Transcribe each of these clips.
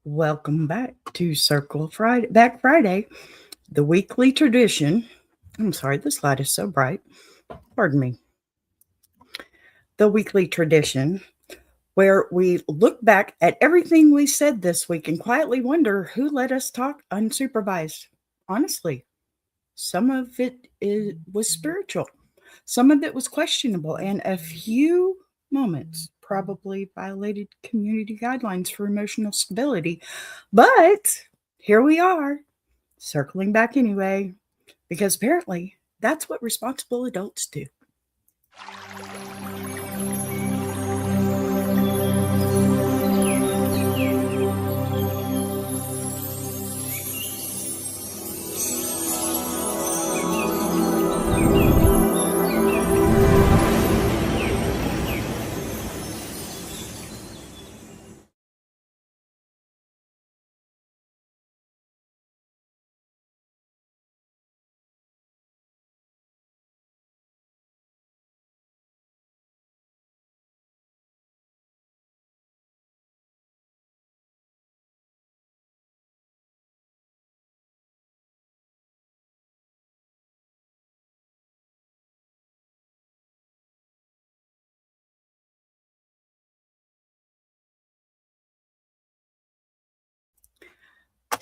Welcome back to Circle Friday, Back Friday, the weekly tradition. I'm sorry, this light is so bright. Pardon me. The weekly tradition where we look back at everything we said this week and quietly wonder who let us talk unsupervised. Honestly, some of it was spiritual, some of it was questionable, and a few moments probably violated community guidelines for emotional stability. But here we are, circling back anyway, because apparently that's what responsible adults do.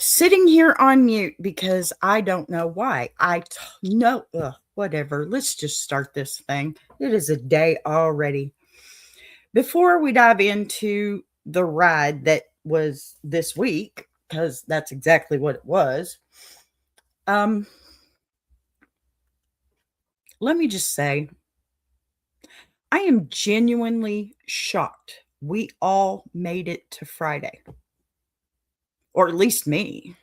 Sitting here on mute because I don't know why. No, whatever. Let's just start this thing. It is a day already. Before we dive into the ride that was this week, because that's exactly what it was, um, let me just say I am genuinely shocked we all made it to Friday, or at least me.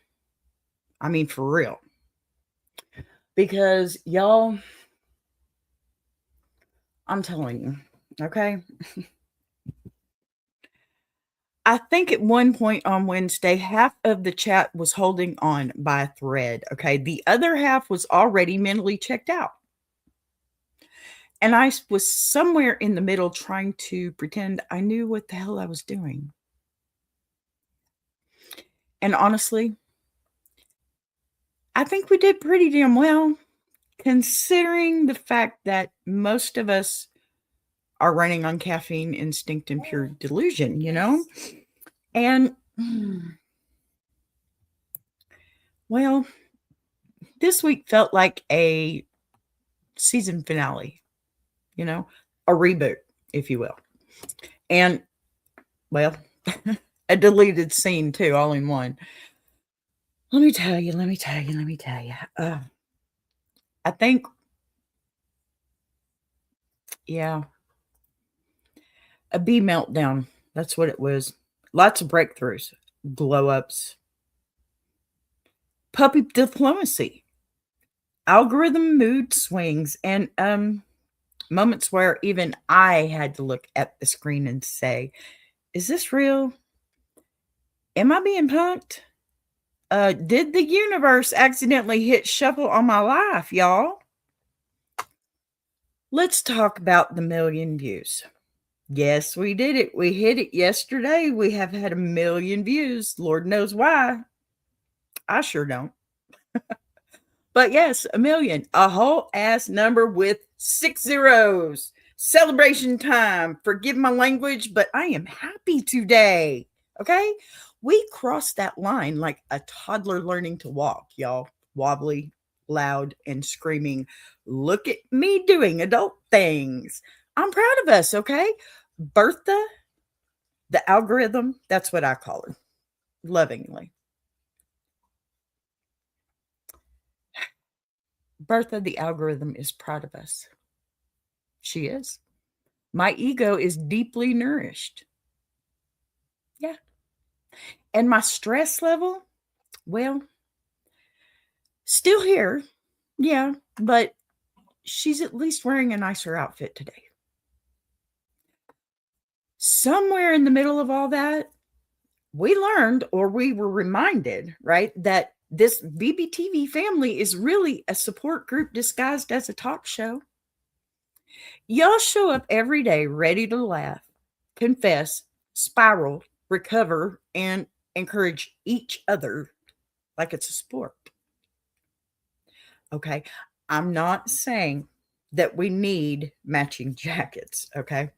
I mean, for real. Because y'all, I'm telling you, okay? I think at one point on Wednesday, half of the chat was holding on by a thread. Okay. The other half was already mentally checked out. And I was somewhere in the middle trying to pretend I knew what the hell I was doing. And honestly, I think we did pretty damn well, considering the fact that most of us are running on caffeine, instinct, and pure delusion, you know? And, well, this week felt like a season finale, you know, a reboot, if you will. And, well, a deleted scene too, all in one. Let me tell you. I think, yeah, a B meltdown. That's what it was. Lots of breakthroughs, glow ups, puppy diplomacy, algorithm mood swings, and moments where even I had to look at the screen and say, is this real? Am I being punked? Did the universe accidentally hit shuffle on my life, y'all? Let's talk about the million views. Yes, we did it. We hit it yesterday. We have had a million views. Lord knows why. I sure don't. But yes, a million. A whole ass number with 6 zeros. Celebration time. Forgive my language, but I am happy today. Okay? We crossed that line like a toddler learning to walk, y'all. Wobbly, loud, and screaming, look at me doing adult things. I'm proud of us, okay? Bertha, the algorithm, that's what I call her, lovingly. Bertha, the algorithm, is proud of us. She is. My ego is deeply nourished. Yeah. And my stress level, well, still here. Yeah. But she's at least wearing a nicer outfit today. Somewhere in the middle of all that, we learned, or we were reminded, right, that this BBTV family is really a support group disguised as a talk show. Y'all show up every day ready to laugh, confess, spiral, recover, and encourage each other like it's a sport. Okay. I'm not saying that we need matching jackets. Okay.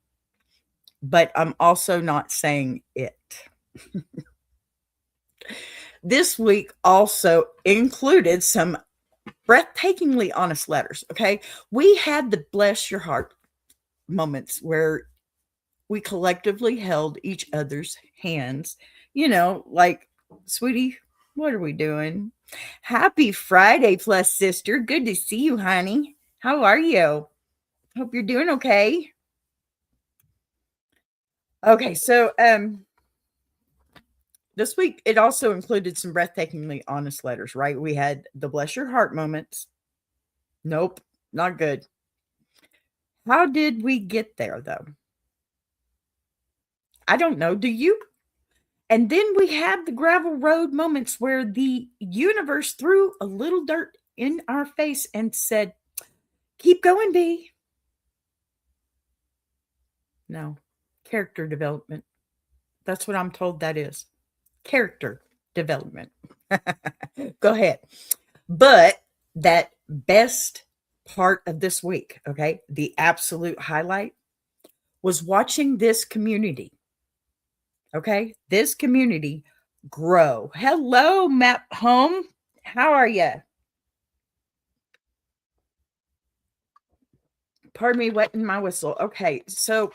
But I'm also not saying it. This week also included some breathtakingly honest letters. Okay. We had the bless your heart moments where we collectively held each other's hands, like, sweetie, what are we doing? Happy Friday, plus sister. Good to see you, honey. How are you? Hope you're doing okay. Okay, so this week it also included some breathtakingly honest letters, right? We had the bless your heart moments. Nope, not good. How did we get there though? I don't know. Do you? And then we had the gravel road moments where the universe threw a little dirt in our face and said, keep going, B. No, character development. That's what I'm told that is. Character development. Go ahead. But that best part of this week, okay, the absolute highlight was watching this community. Okay, this community grow. Hello, Map Home. How are you? Pardon me, wetting my whistle. Okay, so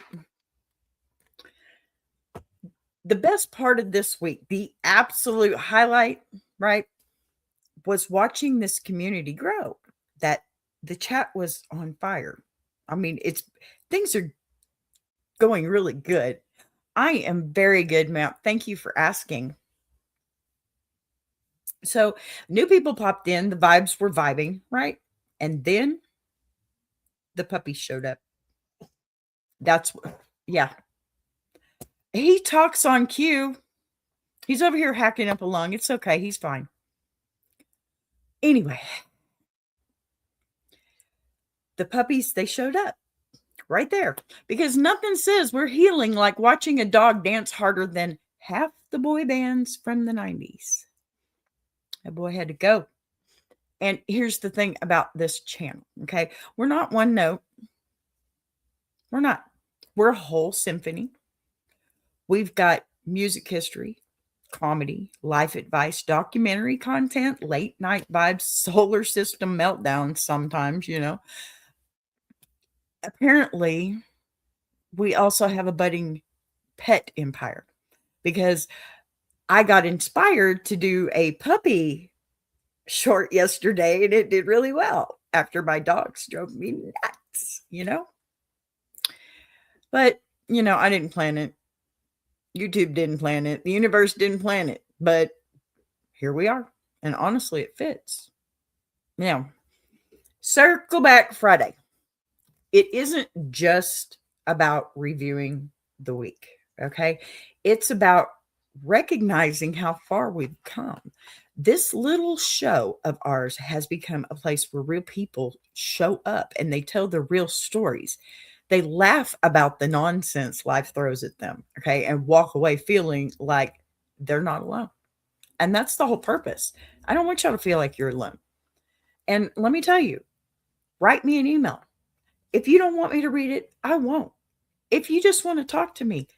the best part of this week, the absolute highlight, right, was watching this community grow. That the chat was on fire. I mean, things are going really good. I am very good, Matt. Thank you for asking. So, new people popped in, the vibes were vibing, right? And then the puppy showed up. Yeah. He talks on cue. He's over here hacking up a lung. It's okay. He's fine. Anyway, the puppies, they showed up right there because nothing says we're healing like watching a dog dance harder than half the boy bands from the 90s. That boy had to go. And here's the thing about this channel, okay? We're not one note. We're not. We're a whole symphony. We've got music history, comedy, life advice, documentary content, late night vibes, solar system meltdowns sometimes, Apparently, we also have a budding pet empire because I got inspired to do a puppy short yesterday and it did really well after my dogs drove me nuts, But, I didn't plan it. YouTube didn't plan it. The universe didn't plan it. But here we are. And honestly, it fits. Now, circle back Friday. It isn't just about reviewing the week, okay? It's about recognizing how far we've come. This little show of ours has become a place where real people show up and they tell their real stories. They laugh about the nonsense life throws at them, okay, and walk away feeling like they're not alone. And that's the whole purpose. I don't want y'all to feel like you're alone. And let me tell you, write me an email. If you don't want me to read it, I won't. If you just want to talk to me,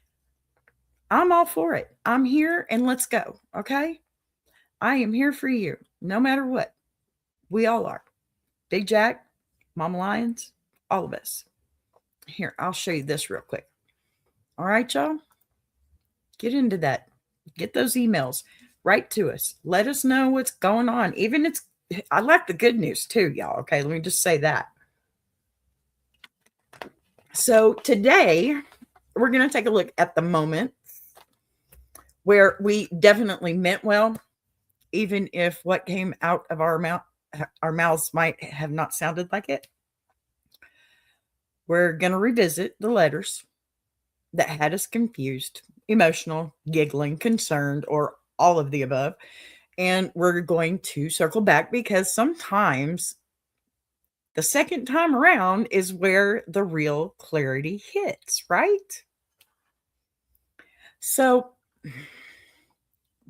I'm all for it. I'm here and let's go, okay? I am here for you, no matter what. We all are. Big Jack, Mama Lions, all of us. Here, I'll show you this real quick. All right, y'all? Get into that. Get those emails. Write to us. Let us know what's going on. I like the good news too, y'all. Okay, let me just say that. So today, we're going to take a look at the moment where we definitely meant well, even if what came out of our mouths might have not sounded like it. We're going to revisit the letters that had us confused, emotional, giggling, concerned, or all of the above. And we're going to circle back because sometimes the second time around is where the real clarity hits, right? So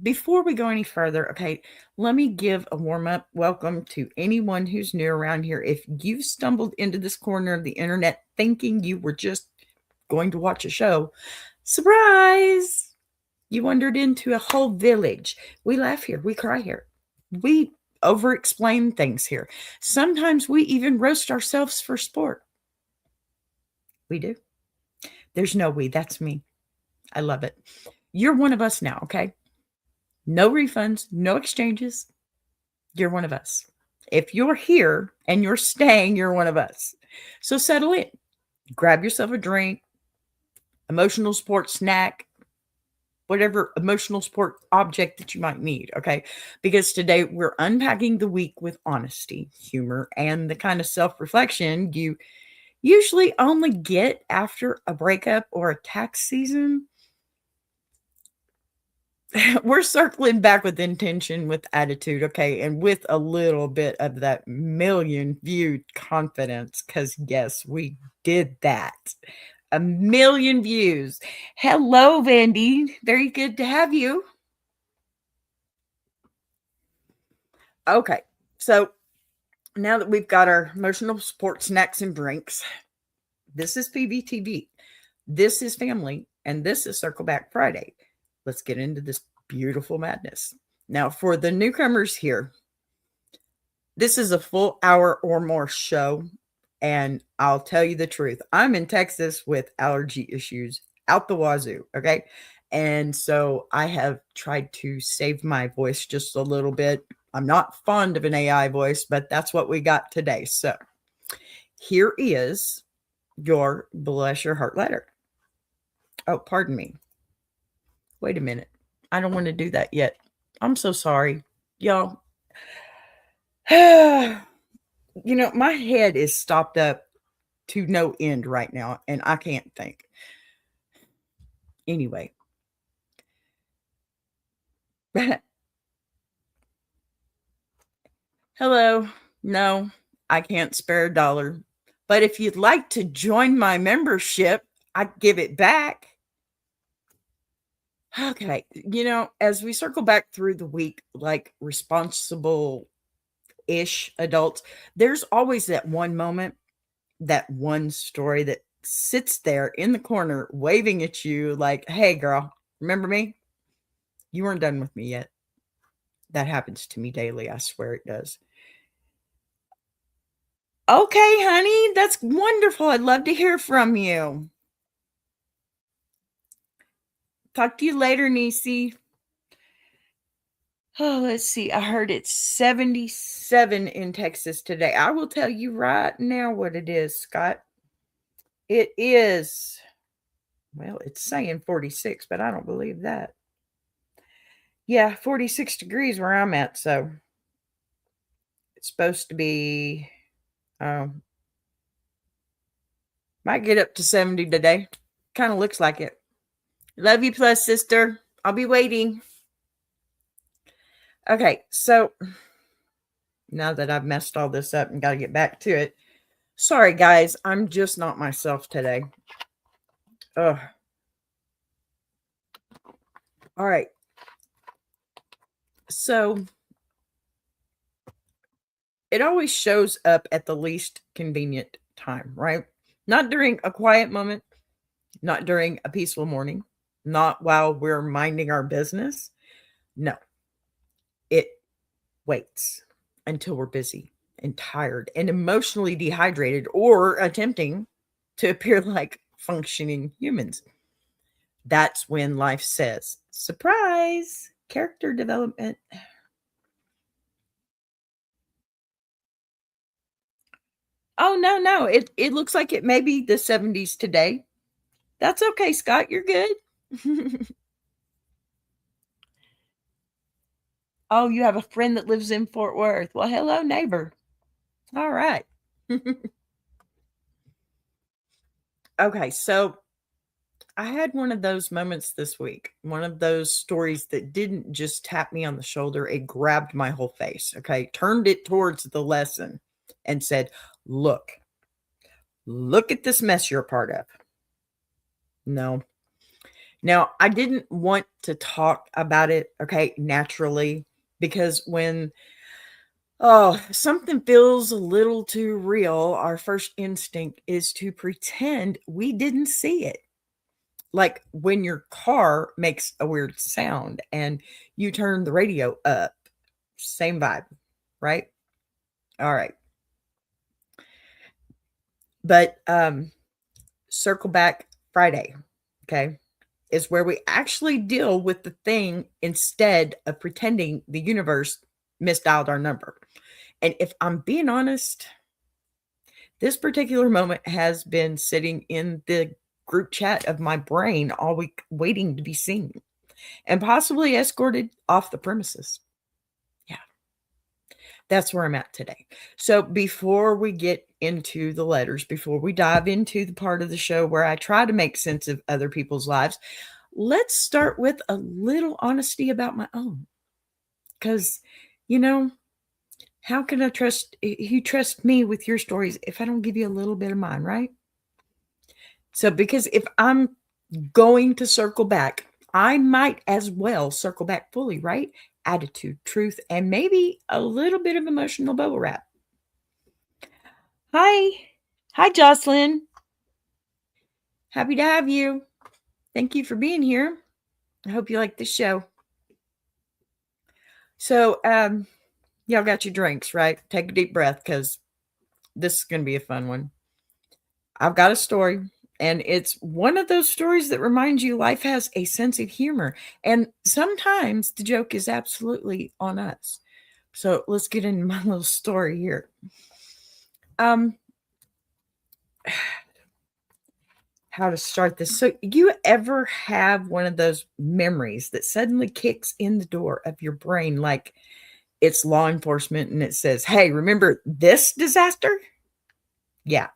before we go any further, okay, let me give a warm up welcome to anyone who's new around here. If you've stumbled into this corner of the internet thinking you were just going to watch a show, surprise! You wandered into a whole village. We laugh here, we cry here, we over explain things here. Sometimes we even roast ourselves for sport. We do. There's no we, that's me. I love it. You're one of us now, okay? No refunds, no exchanges. You're one of us. If you're here and you're staying, you're one of us. So settle in. Grab yourself a drink, emotional support snack, whatever emotional support object that you might need, okay? Because today we're unpacking the week with honesty, humor, and the kind of self-reflection you usually only get after a breakup or a tax season. We're circling back with intention, with attitude, okay, and with a little bit of that million viewed confidence, because yes, we did that. A million views. Hello, Vandy. Very good to have you. Okay, so now that we've got our emotional support snacks and drinks, this is BBTV. This is family, and this is Circle Back Friday. Let's get into this beautiful madness. Now, for the newcomers here, this is a full hour or more show, and I'll tell you the truth. I'm in Texas with allergy issues out the wazoo, okay? And so I have tried to save my voice just a little bit. I'm not fond of an AI voice, but that's what we got today. So here is your bless your heart letter. Oh, pardon me. Wait a minute. I don't want to do that yet. I'm so sorry, y'all. My head is stopped up to no end right now, and I can't think. Anyway. Hello. No, I can't spare a dollar. But if you'd like to join my membership, I'd give it back. Okay. As we circle back through the week, like responsible ish adults, there's always that one moment, that one story that sits there in the corner waving at you like, hey, girl, remember me? You weren't done with me yet. That happens to me daily. I swear it does. Okay, honey, that's wonderful. I'd love to hear from you. Talk to you later, Niecy. Oh, let's see. I heard it's 77 in Texas today. I will tell you right now what it is, Scott. It is, well, it's saying 46, but I don't believe that. Yeah, 46 degrees where I'm at, so it's supposed to be, might get up to 70 today. Kind of looks like it. Love you plus, sister. I'll be waiting. Okay, so now that I've messed all this up and got to get back to it. Sorry, guys. I'm just not myself today. Ugh. All right. So it always shows up at the least convenient time, right? Not during a quiet moment, not during a peaceful morning, not while we're minding our business. No, it waits until we're busy and tired and emotionally dehydrated or attempting to appear like functioning humans. That's when life says, surprise, character development. Oh, no. It looks like it may be the 70s today. That's okay, Scott. You're good. Oh, you have a friend that lives in Fort Worth. Well, hello, neighbor. All right. Okay, so I had one of those moments this week, one of those stories that didn't just tap me on the shoulder, it grabbed my whole face, okay, turned it towards the lesson and said, look at this mess you're a part of. No, Now, I didn't want to talk about it, okay, naturally, because when something feels a little too real, our first instinct is to pretend we didn't see it. Like when your car makes a weird sound and you turn the radio up, same vibe, right? All right. But circle back Friday, okay, is where we actually deal with the thing instead of pretending the universe misdialed our number. And if I'm being honest, this particular moment has been sitting in the group chat of my brain all week, waiting to be seen and possibly escorted off the premises. Yeah, that's where I'm at today. So before we get into the letters, before we dive into the part of the show where I try to make sense of other people's lives, let's start with a little honesty about my own. Because, you know, how can I trust you trust me with your stories if I don't give you a little bit of mine, right? So, because if I'm going to circle back, I might as well circle back fully, right? Attitude, truth, and maybe a little bit of emotional bubble wrap. Hi. Hi, Jocelyn. Happy to have you. Thank you for being here. I hope you like the show. So, y'all got your drinks, right? Take a deep breath because this is going to be a fun one. I've got a story, and it's one of those stories that reminds you life has a sense of humor. And sometimes the joke is absolutely on us. So let's get into my little story here. How to start this. So you ever have one of those memories that suddenly kicks in the door of your brain like it's law enforcement and it says, "Hey, remember this disaster?" Yeah.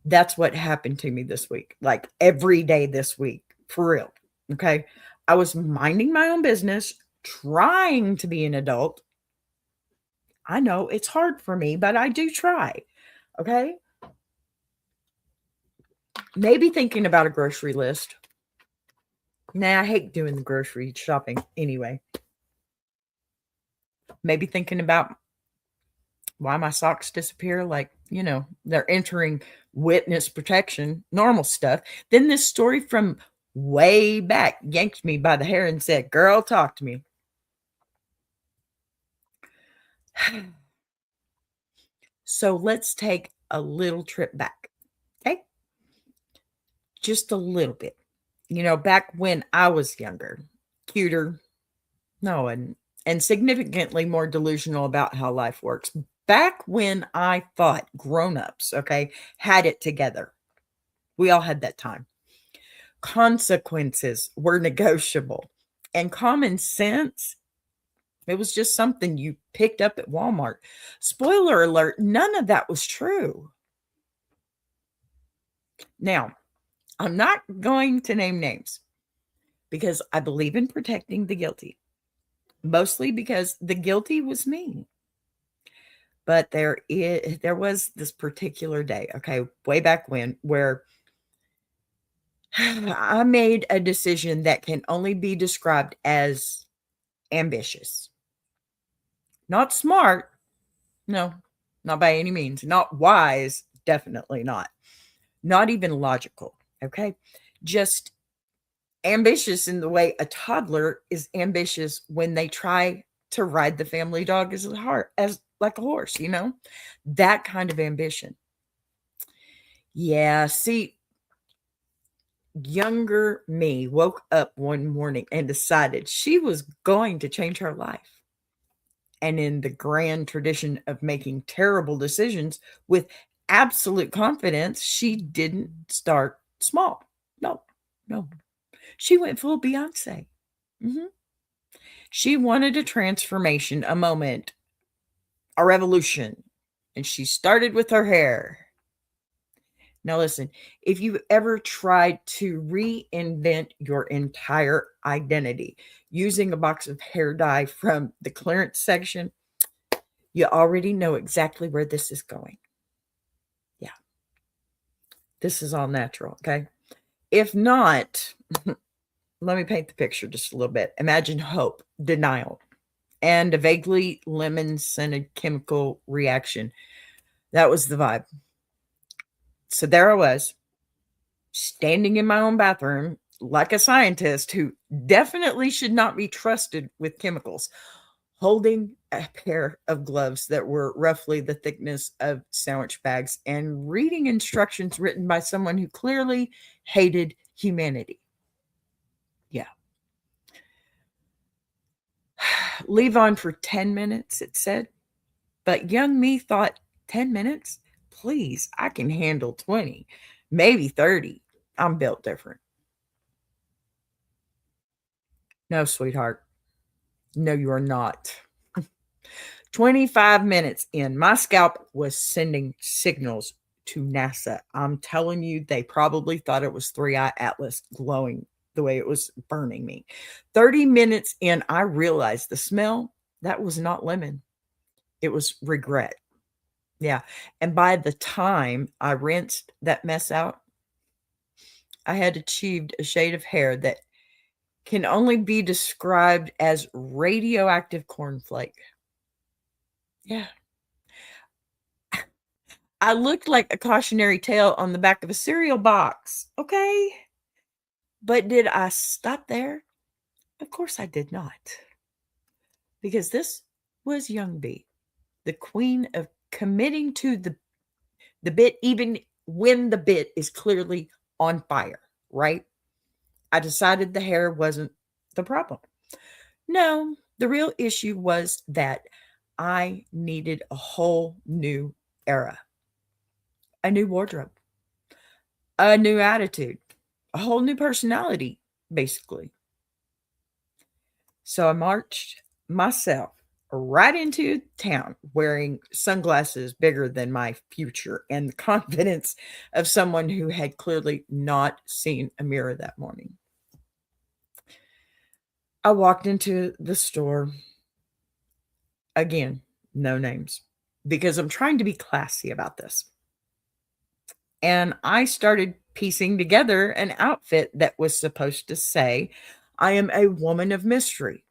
That's what happened to me this week, like every day this week, for real. Okay. I was minding my own business, trying to be an adult. I know it's hard for me, but I do try. Okay. Maybe thinking about a grocery list. Nah, I hate doing the grocery shopping anyway. Maybe thinking about why my socks disappear, like, they're entering witness protection, normal stuff. Then this story from way back yanked me by the hair and said, "Girl, talk to me." So let's take a little trip back. Okay. Just a little bit. Back when I was younger, cuter, no, and significantly more delusional about how life works. Back when I thought grown-ups, okay, had it together. We all had that time. Consequences were negotiable. And common sense, it was just something you picked up at Walmart. Spoiler alert, none of that was true. Now, I'm not going to name names because I believe in protecting the guilty, mostly because the guilty was me. But there was this particular day, okay, way back when, where I made a decision that can only be described as ambitious. Not smart, no, not by any means. Not wise, definitely not. Not even logical, okay? Just ambitious in the way a toddler is ambitious when they try to ride the family dog as like a horse, that kind of ambition. Yeah, see, younger me woke up one morning and decided she was going to change her life. And in the grand tradition of making terrible decisions with absolute confidence, she didn't start small. No, no. She went full Beyonce. Mhm. She wanted a transformation, a moment, a revolution. And she started with her hair. Now, listen, if you've ever tried to reinvent your entire identity using a box of hair dye from the clearance section, you already know exactly where this is going. Yeah, this is all natural, okay? If not, Let me paint the picture just a little bit. Imagine hope, denial, and a vaguely lemon-scented chemical reaction. That was the vibe. So there I was, standing in my own bathroom like a scientist who definitely should not be trusted with chemicals, holding a pair of gloves that were roughly the thickness of sandwich bags and reading instructions written by someone who clearly hated humanity. Yeah. Leave on for 10 minutes, it said. But young me thought, 10 minutes? Please, I can handle 20, maybe 30. I'm built different. No, sweetheart. No, you are not. 25 minutes in, my scalp was sending signals to NASA. I'm telling you, they probably thought it was Three Eye Atlas glowing the way it was burning me. 30 minutes in, I realized the smell, that was not lemon. It was regret. Yeah. And by the time I rinsed that mess out, I had achieved a shade of hair that can only be described as radioactive cornflake. Yeah. I looked like a cautionary tale on the back of a cereal box. Okay. But did I stop there? Of course I did not. Because this was young Bee, the queen of committing to the bit, even when the bit is clearly on fire, right? I decided the hair wasn't the problem. No, the real issue was that I needed a whole new era, a new wardrobe, a new attitude, a whole new personality, basically. So I marched myself right into town wearing sunglasses bigger than my future and the confidence of someone who had clearly not seen a mirror that morning. I walked into the store. Again, no names, because I'm trying to be classy about this. And I started piecing together an outfit that was supposed to say, I am a woman of mystery.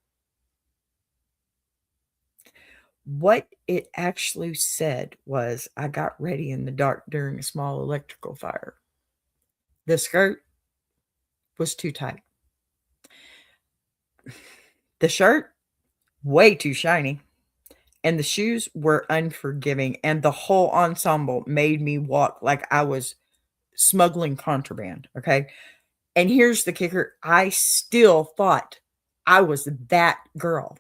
What it actually said was, I got ready in the dark during a small electrical fire. The skirt was too tight. The shirt, way too shiny. And the shoes were unforgiving. And the whole ensemble made me walk like I was smuggling contraband. Okay. And here's the kicker, I still thought I was that girl.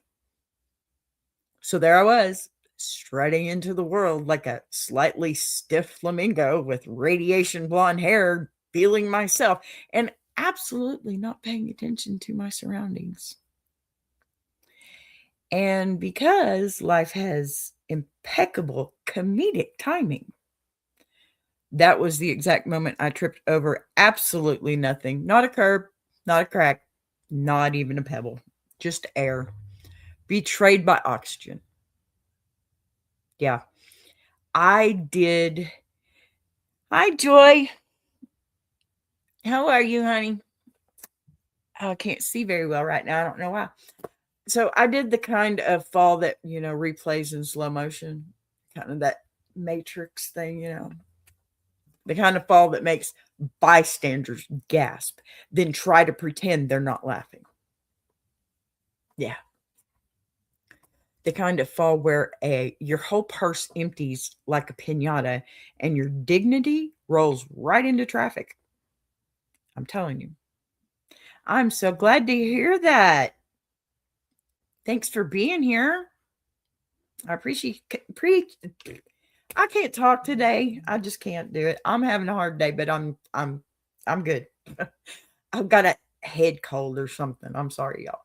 So there I was, strutting into the world like a slightly stiff flamingo with radiation blonde hair, feeling myself and absolutely not paying attention to my surroundings. And because life has impeccable comedic timing, that was the exact moment I tripped over absolutely nothing. Not a curb, not a crack, not even a pebble. Just air. Betrayed by oxygen. Yeah. I did. Hi, Joy. How are you, honey? I can't see very well right now. I don't know why. So I did the kind of fall that, replays in slow motion. Kind of that Matrix thing, the kind of fall that makes bystanders gasp, then try to pretend they're not laughing. Yeah. The kind of fall where your whole purse empties like a piñata and your dignity rolls right into traffic. I'm telling you. I'm so glad to hear that. Thanks for being here. I appreciate I can't talk today. I just can't do it. I'm having a hard day, but I'm good. I've got a head cold or something. I'm sorry, y'all.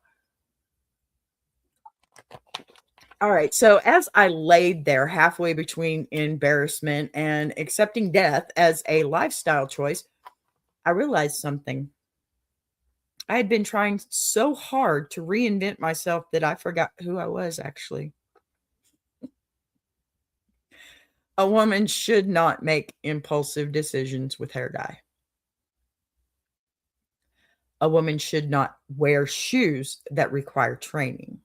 All right. So as I laid there halfway between embarrassment and accepting death as a lifestyle choice, I realized something. I had been trying so hard to reinvent myself that I forgot who I was actually. A woman should not make impulsive decisions with hair dye. A woman should not wear shoes that require training.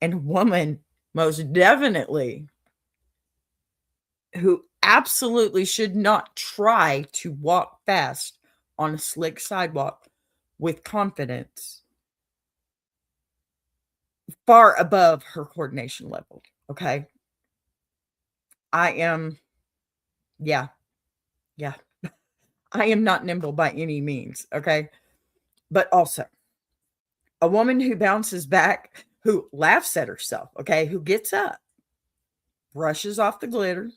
And a woman, most definitely, who absolutely should not try to walk fast on a slick sidewalk with confidence far above her coordination level. Okay. I am, yeah, yeah. I am not nimble by any means. Okay. But also, a woman who bounces back, who laughs at herself, okay, who gets up, brushes off the glitter,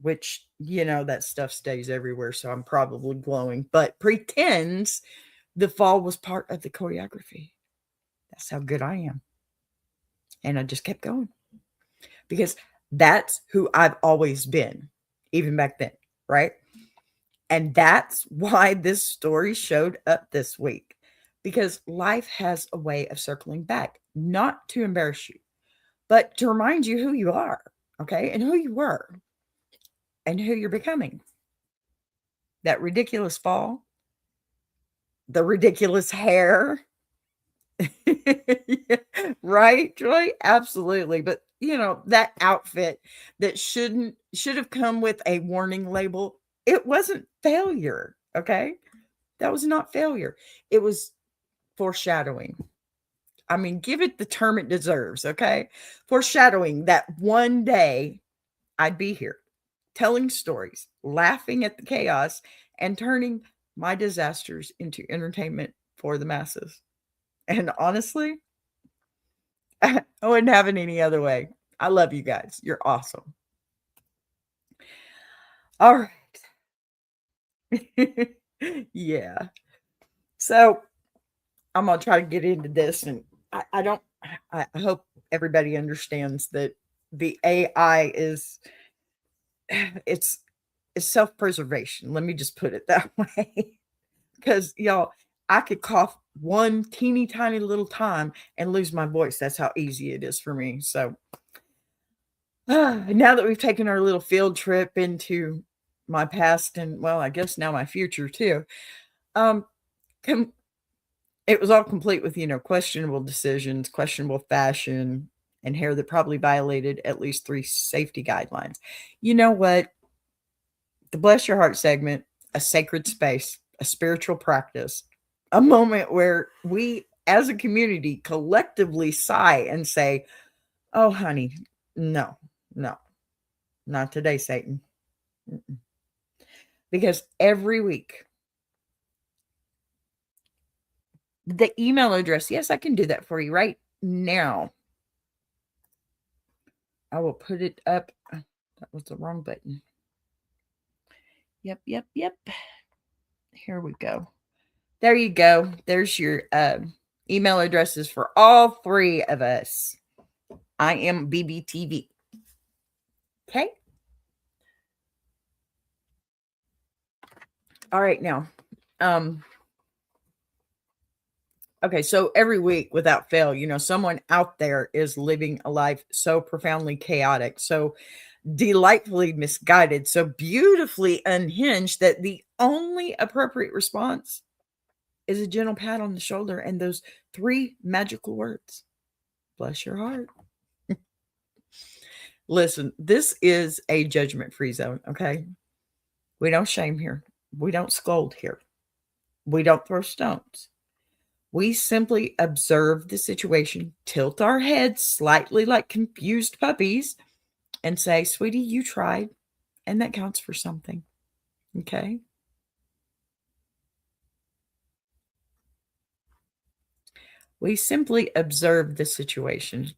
which, that stuff stays everywhere. So I'm probably glowing, but pretends the fall was part of the choreography. That's how good I am. And I just kept going because that's who I've always been, even back then. Right. And that's why this story showed up this week, because life has a way of circling back, not to embarrass you, but to remind you who you are. Okay. And who you were and who you're becoming. That ridiculous fall, the ridiculous hair. Yeah, right, Joy? Absolutely. But that outfit that should have come with a warning label, it wasn't failure. Okay. That was not failure. It was foreshadowing. I mean, give it the term it deserves. Okay. Foreshadowing that one day I'd be here telling stories, laughing at the chaos, and turning my disasters into entertainment for the masses. And honestly, I wouldn't have it any other way. I love you guys. You're awesome. All right. Yeah. So I'm going to try to get into this. And I hope everybody understands that the AI is, it's self-preservation. Let me just put it that way. Because, y'all, I could cough one teeny tiny little time and lose my voice. That's how easy it is for me. So now that we've taken our little field trip into my past and, well, I guess now my future too, um, it was all complete with, questionable decisions, questionable fashion, and hair that probably violated at least 3 safety guidelines. You know what? The Bless Your Heart segment, a sacred space, a spiritual practice, a moment where we as a community collectively sigh and say, oh, honey, no, not today, Satan. Mm-mm. Because every week, the email address, yes, I can do that for you right now. I will put it up. That was the wrong button. Yep. Here we go. There you go. There's your email addresses for all 3 of us. I am BBTV. Okay. All right. Now, okay. So every week without fail, someone out there is living a life so profoundly chaotic, so delightfully misguided, so beautifully unhinged that the only appropriate response is a gentle pat on the shoulder and those 3 magical words. Bless your heart. Listen, this is a judgment-free zone, okay? We don't shame here. We don't scold here. We don't throw stones. We simply observe the situation, tilt our heads slightly like confused puppies, and say, sweetie, you tried, and that counts for something, okay? We simply observe the situation,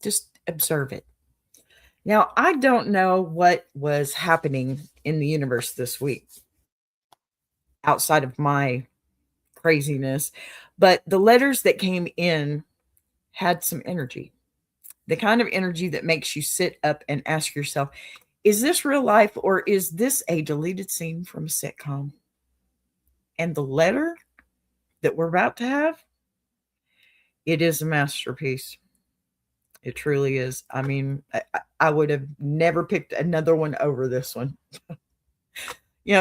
just observe it. Now, I don't know what was happening in the universe this week outside of my craziness, but the letters that came in had some energy. The kind of energy that makes you sit up and ask yourself, is this real life or is this a deleted scene from a sitcom? And the letter that we're about to have, it is a masterpiece. It truly is. I mean, I would have never picked another one over this one.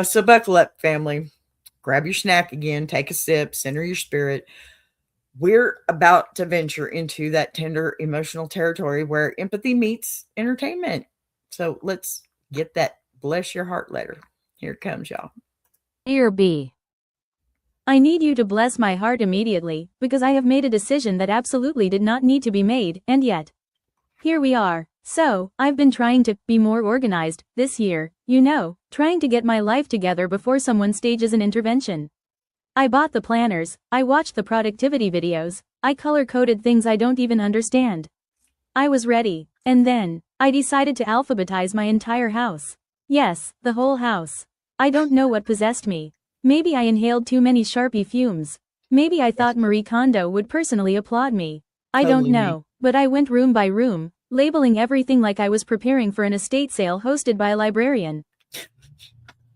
So buckle up, family. grab your snack again, take a sip, center your spirit. We're about to venture into that tender emotional territory where empathy meets entertainment. So let's get that bless your heart letter. Here it comes, y'all. Dear B, I need you to bless my heart immediately, because I have made a decision that absolutely did not need to be made, and yet, here we are. So, I've been trying to be more organized this year, trying to get my life together before someone stages an intervention. I bought the planners, I watched the productivity videos, I color-coded things I don't even understand. I was ready, and then, I decided to alphabetize my entire house. Yes, the whole house. I don't know what possessed me. Maybe I inhaled too many Sharpie fumes. Maybe I thought Marie Kondo would personally applaud me. I don't Totally me. know, but I went room by room, labeling everything like I was preparing for an estate sale hosted by a librarian.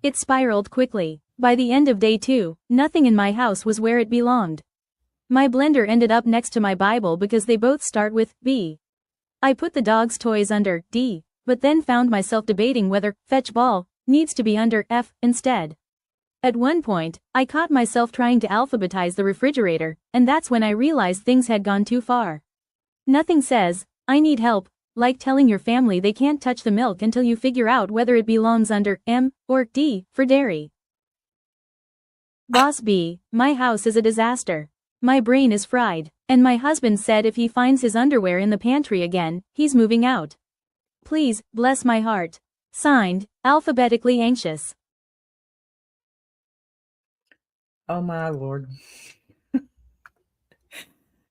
It spiraled quickly. By the end of day 2, nothing in my house was where it belonged. My blender ended up next to my Bible because they both start with B. I put the dog's toys under D, but then found myself debating whether fetch ball needs to be under F instead. At one point, I caught myself trying to alphabetize the refrigerator, and that's when I realized things had gone too far. Nothing says, I need help, like telling your family they can't touch the milk until you figure out whether it belongs under M or D for dairy. Boss B, my house is a disaster. My brain is fried, and my husband said if he finds his underwear in the pantry again, he's moving out. Please, bless my heart. Signed, alphabetically anxious. Oh my Lord.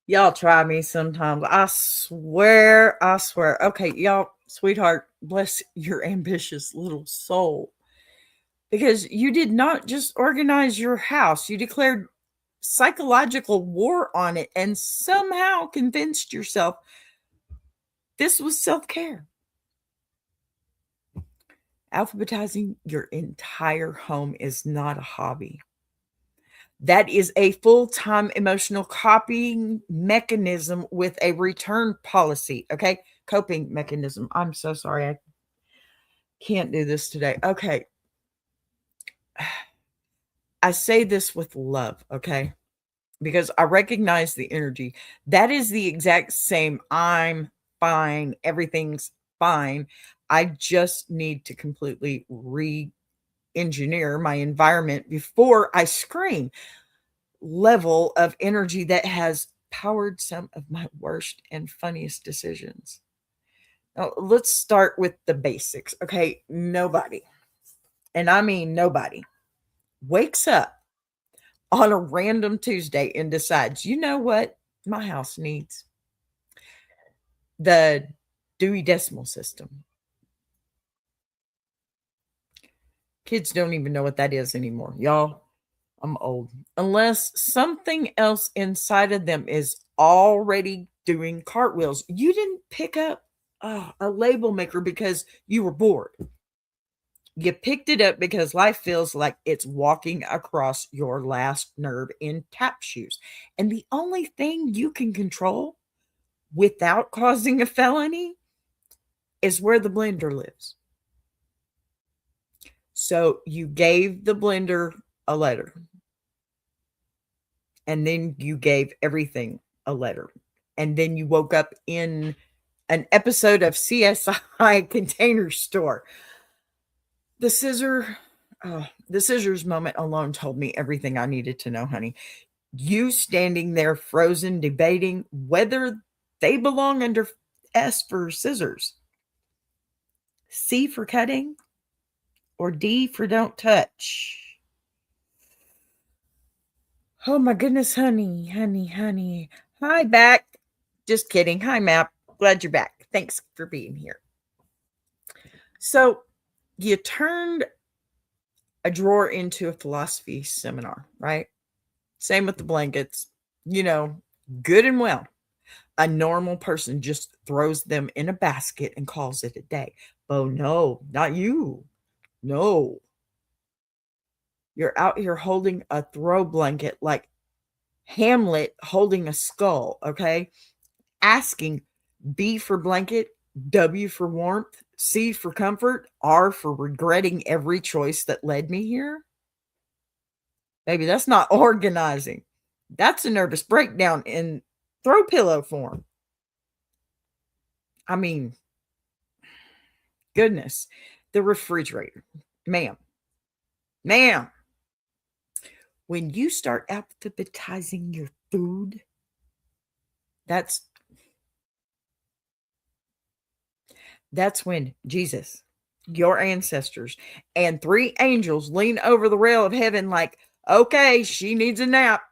Y'all try me sometimes. I swear. Okay, y'all, sweetheart, bless your ambitious little soul. Because you did not just organize your house, you declared psychological war on it and somehow convinced yourself this was self care. Alphabetizing your entire home is not a hobby. That is a full-time emotional copying mechanism with a return policy. Okay. Coping mechanism. I'm so sorry. I can't do this today. Okay. I say this with love. Okay. Because I recognize the energy. That is the exact same. I'm fine. Everything's fine. I just need to completely re engineer my environment before I scream. Level of energy that has powered some of my worst and funniest decisions. Now, let's start with the basics. Okay. Nobody, and I mean nobody, wakes up on a random Tuesday and decides, you know what? My house needs the Dewey Decimal System. Kids don't even know what that is anymore. Y'all, I'm old. Unless something else inside of them is already doing cartwheels. You didn't pick up a label maker because you were bored. You picked it up because life feels like it's walking across your last nerve in tap shoes. And the only thing you can control without causing a felony is where the blender lives. So you gave the blender a letter. And then you gave everything a letter. And then you woke up in an episode of CSI Container Store. The scissors moment alone told me everything I needed to know, honey. You standing there frozen, debating whether they belong under S for scissors, C for cutting, or D for don't touch. Oh my goodness, honey. Hi, back. Just kidding. Hi, Map. Glad you're back. Thanks for being here. So you turned a drawer into a philosophy seminar, right? Same with the blankets. Good and well. A normal person just throws them in a basket and calls it a day. Oh, no, not you. No. You're out here holding a throw blanket like Hamlet holding a skull, okay? Asking B for blanket, W for warmth, C for comfort, R for regretting every choice that led me here. Baby, that's not organizing. That's a nervous breakdown in throw pillow form. I mean, goodness. The refrigerator. Ma'am, when you start alphabetizing your food, that's when Jesus, your ancestors, and three angels lean over the rail of heaven like, okay, she needs a nap.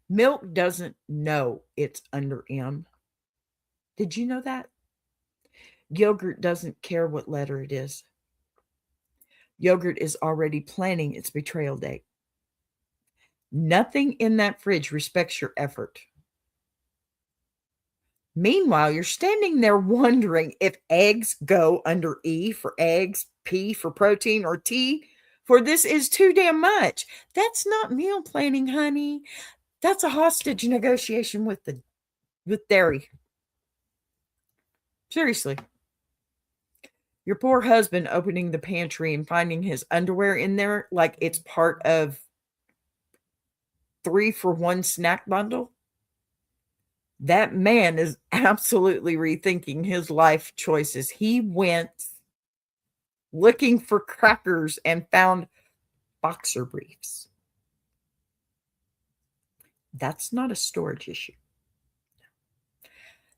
Milk doesn't know it's under M. Did you know that? Yogurt doesn't care what letter it is. Yogurt is already planning its betrayal date. Nothing in that fridge respects your effort. Meanwhile, you're standing there wondering if eggs go under E for eggs, P for protein, or T for this is too damn much. That's not meal planning, honey. That's a hostage negotiation with dairy. Seriously. Your poor husband opening the pantry and finding his underwear in there like it's part of 3-for-1 snack bundle. That man is absolutely rethinking his life choices. He went looking for crackers and found boxer briefs. That's not a storage issue.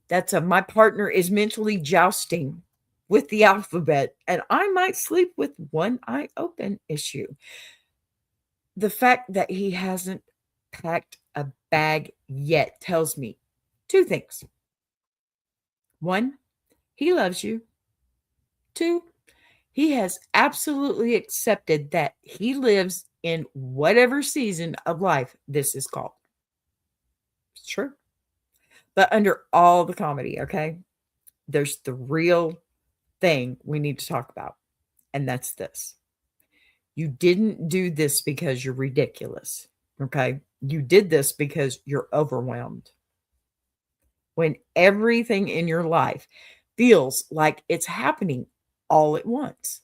That's my partner is mentally jousting with the alphabet, and I might sleep with one eye open issue. The fact that he hasn't packed a bag yet tells me two things. One, he loves you. Two, he has absolutely accepted that he lives in whatever season of life this is called. It's true. But under all the comedy, okay, there's the real thing we need to talk about, and that's this. You didn't do this because you're ridiculous, okay? You did this because you're overwhelmed. When everything in your life feels like it's happening all at once,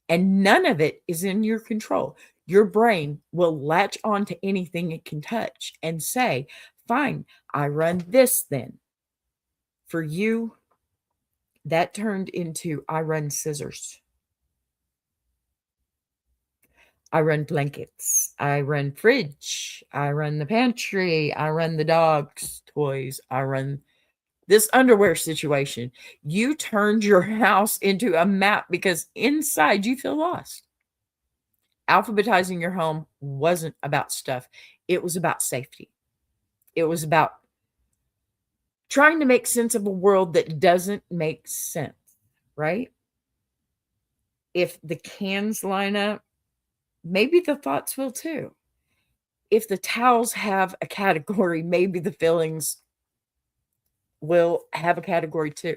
and none of it is in your control, your brain will latch on to anything it can touch and say, fine, I run this then. For you, that turned into I run scissors. I run blankets. I run fridge. I run the pantry. I run the dog's toys. I run this underwear situation. You turned your house into a map because inside you feel lost. Alphabetizing your home wasn't about stuff. It was about safety. It was about trying to make sense of a world that doesn't make sense, right? If the cans line up, maybe the thoughts will too. If the towels have a category, maybe the feelings will have a category too.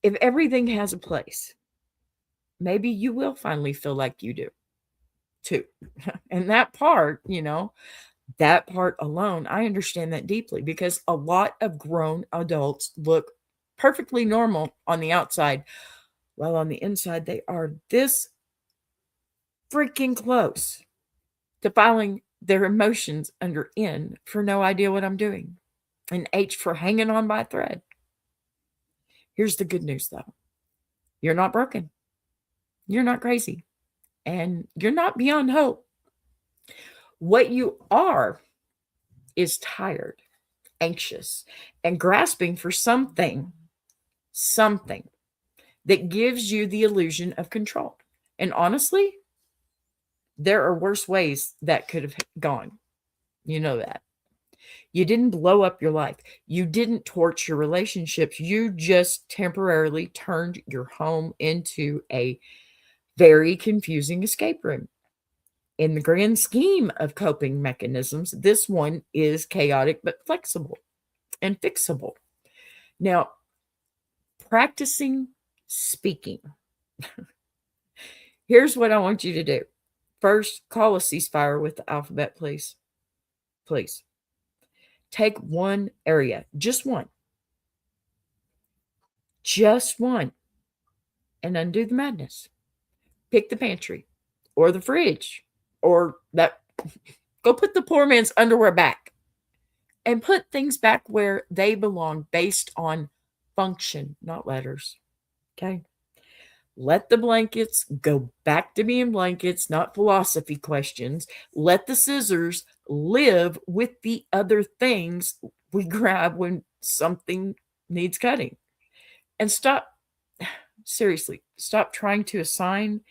If everything has a place, maybe you will finally feel like you do too. And that part, that part alone, I understand that deeply because a lot of grown adults look perfectly normal on the outside, while on the inside, they are this freaking close to filing their emotions under N for no idea what I'm doing, and H for hanging on by a thread. Here's the good news, though. You're not broken. You're not crazy. And you're not beyond hope. What you are is tired, anxious, and grasping for something that gives you the illusion of control. And honestly, there are worse ways that could have gone. You know that. You didn't blow up your life. You didn't torch your relationships. You just temporarily turned your home into a very confusing escape room. In the grand scheme of coping mechanisms, this one is chaotic but flexible and fixable. Now, practicing speaking. Here's what I want you to do. First, call a ceasefire with the alphabet, please. Please. Take one area, just one, and undo the madness. Pick the pantry or the fridge or that. Go put the poor man's underwear back and put things back where they belong based on function, not letters. Okay. Let the blankets go back to being blankets, not philosophy questions. Let the scissors live with the other things we grab when something needs cutting. And stop, seriously, stop trying to assign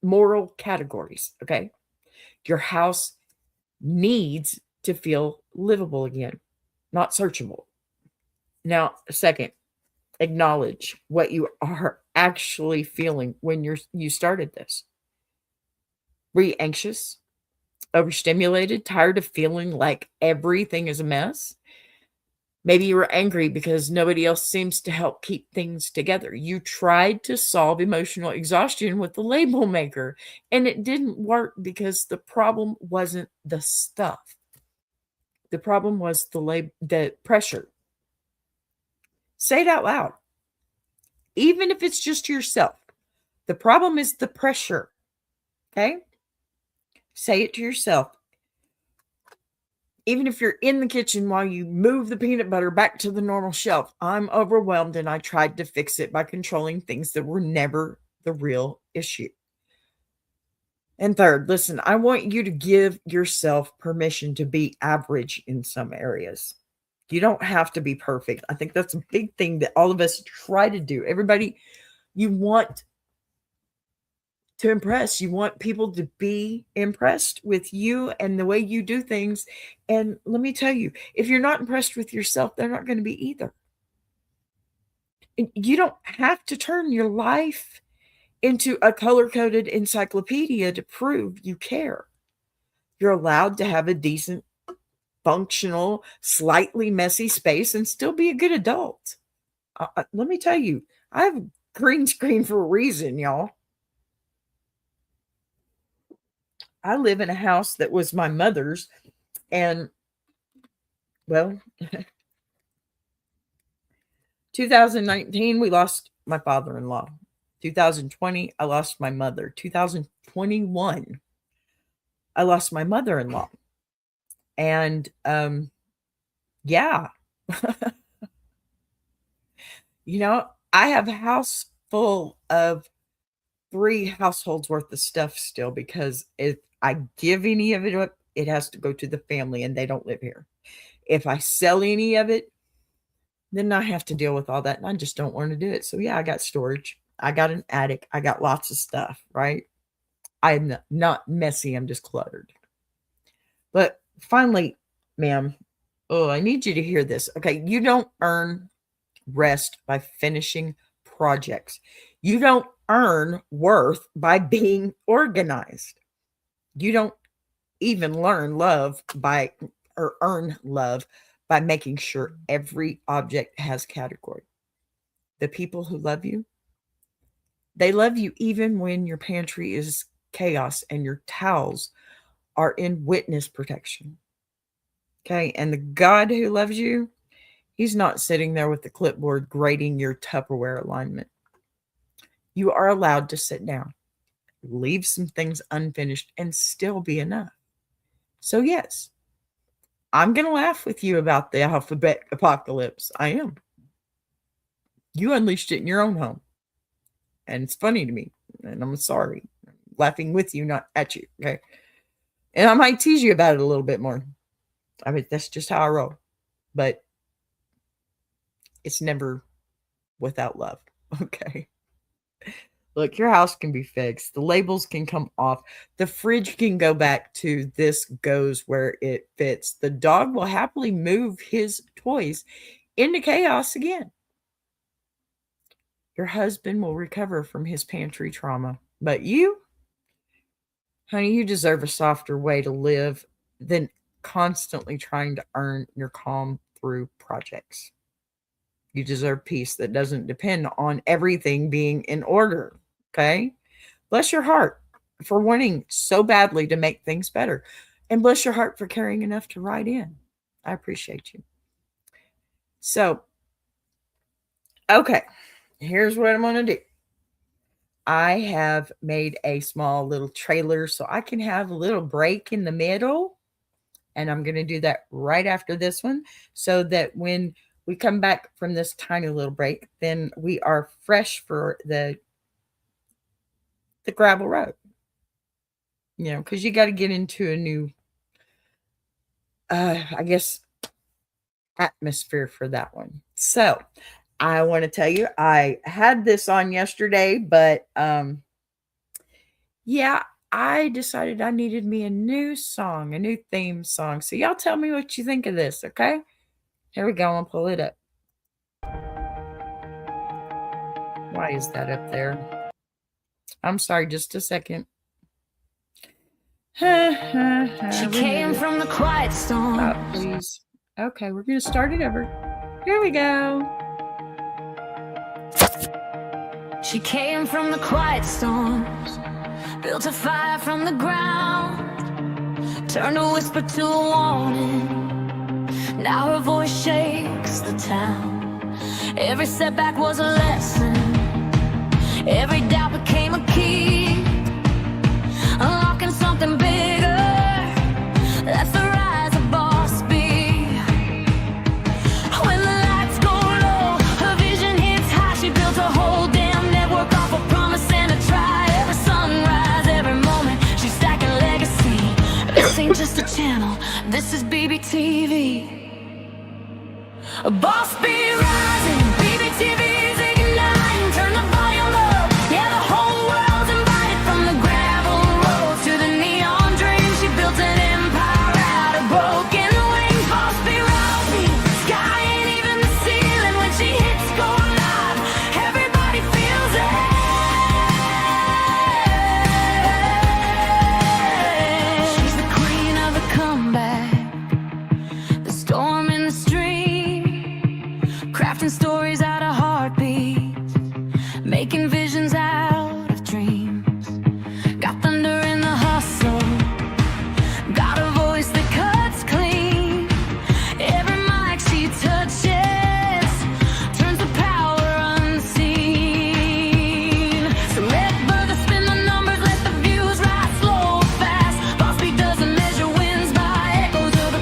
moral categories. Okay. Your house needs to feel livable again, not searchable. Now, second, acknowledge what you are actually feeling when you started this. Were you anxious, overstimulated, tired of feeling like everything is a mess? Maybe you were angry because nobody else seems to help keep things together. You tried to solve emotional exhaustion with the label maker, and it didn't work because the problem wasn't the stuff. The problem was the pressure. Say it out loud. Even if it's just to yourself. The problem is the pressure. Okay? Say it to yourself. Even if you're in the kitchen while you move the peanut butter back to the normal shelf, I'm overwhelmed and I tried to fix it by controlling things that were never the real issue. And third, listen, I want you to give yourself permission to be average in some areas. You don't have to be perfect. I think that's a big thing that all of us try to do. Everybody, you want to impress. You want people to be impressed with you and the way you do things. And let me tell you, if you're not impressed with yourself, they're not going to be either. And you don't have to turn your life into a color-coded encyclopedia to prove you care. You're allowed to have a decent, functional, slightly messy space and still be a good adult. Let me tell you, I have a green screen for a reason, y'all. I live in a house that was my mother's, and well, 2019, we lost my father-in-law. 2020, I lost my mother. 2021, I lost my mother-in-law. And yeah. I have a house full of 3 households worth of stuff still, because if I give any of it up, it has to go to the family and they don't live here. If I sell any of it, then I have to deal with all that, and I just don't want to do it. So yeah, I got storage. I got an attic. I got lots of stuff, right? I'm not messy. I'm just cluttered. But finally, ma'am, I need you to hear this. Okay, you don't earn rest by finishing projects. You don't earn worth by being organized. You don't even earn love by making sure every object has category. The people who love you, they love you even when your pantry is chaos and your towels are in witness protection. Okay, and the God who loves you, he's not sitting there with the clipboard grading your Tupperware alignment. You are allowed to sit down, leave some things unfinished, and still be enough. So yes, I'm going to laugh with you about the alphabet apocalypse. I am. You unleashed it in your own home. And it's funny to me. And I'm sorry. I'm laughing with you, not at you. Okay. And I might tease you about it a little bit more. I mean, that's just how I roll. But it's never without love. Okay. Look, your house can be fixed. The labels can come off. The fridge can go back to this goes where it fits. The dog will happily move his toys into chaos again. Your husband will recover from his pantry trauma. But you, honey, you deserve a softer way to live than constantly trying to earn your calm through projects. You deserve peace that doesn't depend on everything being in order. Okay? Bless your heart for wanting so badly to make things better. And bless your heart for caring enough to write in. I appreciate you. So, okay, here's what I'm going to do. I have made a small little trailer so I can have a little break in the middle. And I'm going to do that right after this one so that when we come back from this tiny little break, then we are fresh for the gravel road. You know, because you got to get into a new, I guess, atmosphere for that one. So I want to tell you, I had this on yesterday, but yeah, I decided I needed me a new song, a new theme song. So y'all tell me what you think of this, okay? Here we go. I'll pull it up. Why is that up there? I'm sorry, just a second. She came from the quiet storm. Oh, please. Okay, we're going to start it over. Here we go. She came from the quiet storms, built a fire from the ground, turned a whisper to a warning. Now her voice shakes the town. Every setback was a lesson, every doubt became a key, unlocking something bigger. That's the rise of Boss B. When the lights go low, her vision hits high. She built a whole damn network off a promise and a try. Every sunrise, every moment, she's stacking legacy. This ain't just a channel, this is BBTV. Boss B rising, BBTV's igniting. Turn the volume up, yeah, the whole world's invited. From the gravel road to the neon dream, she built an empire out of broken wings. Boss B rising, sky ain't even the ceiling. When she hits go live, everybody feels it. She's the queen of the comeback, the storm in the stream, crafting stories out of heartbeats, making visions out of dreams. Got thunder in the hustle, got a voice that cuts clean. Every mic she touches turns the power unseen. So let brother spin the numbers, let the views rise slow or fast. Boss B doesn't measure wins by echoes of the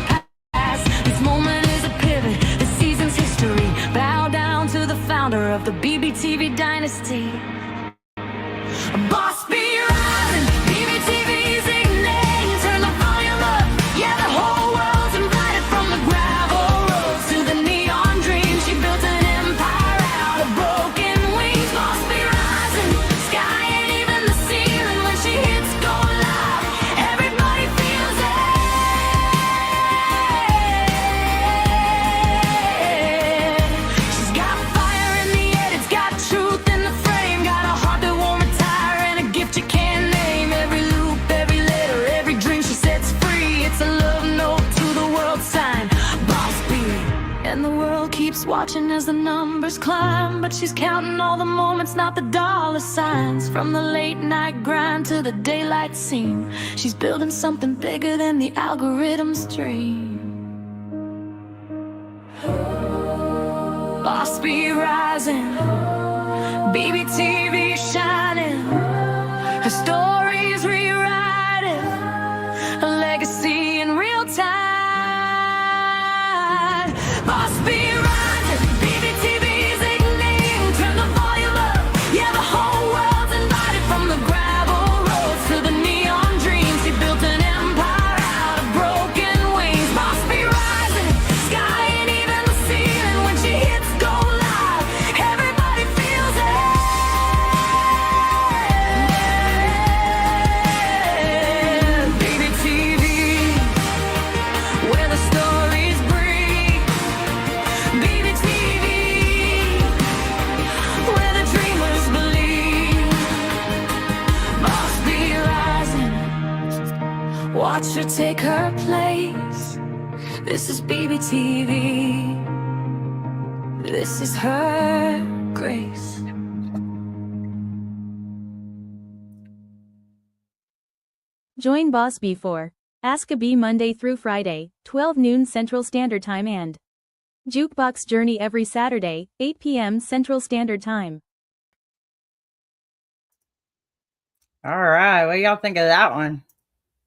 past. This moment is a pivot, this season's history. Bow down to the founder of the BBTV dynasty. Boss B rising, BBTV's igniting. Turn the volume up, yeah, the whole world's invited. From the gravel roads to the neon dream, she built an empire out of broken wings. Boss B rising, sky ain't even the ceiling. When she hits go live, everybody feels it. She's got fire in the head, it's got truth in the frame, got a heart that won't retire and a gift you can't name. Every loop, every letter, every dream she sets free, it's a love note to the world sign. Boss B. And the world keeps watching as the numbers climb, but she's counting all the moments, not the dollar signs. From the late night grind to the daylight scene, she's building something bigger than the algorithm's dream. Boss B rising, BBTV shining, her story's rewriting, a legacy in real time. Boss B rising, BBTV's igniting. Turn the volume up, yeah, the whole world's invited. From the gravel roads to the neon dream, she built an empire out of broken wings. Boss B rising, sky ain't even the ceiling. When she hits go live, everybody feels it. BBTV, where the stories breathe. BBTV, where the dreamers believe. Boss B rising, watch her take her place. This is BBTV, this is her grace. Join Boss B for Ask a Bee Monday through Friday, 12 noon Central Standard Time and Jukebox Journey every Saturday, 8 p.m. Central Standard Time. All right. What y'all think of that one?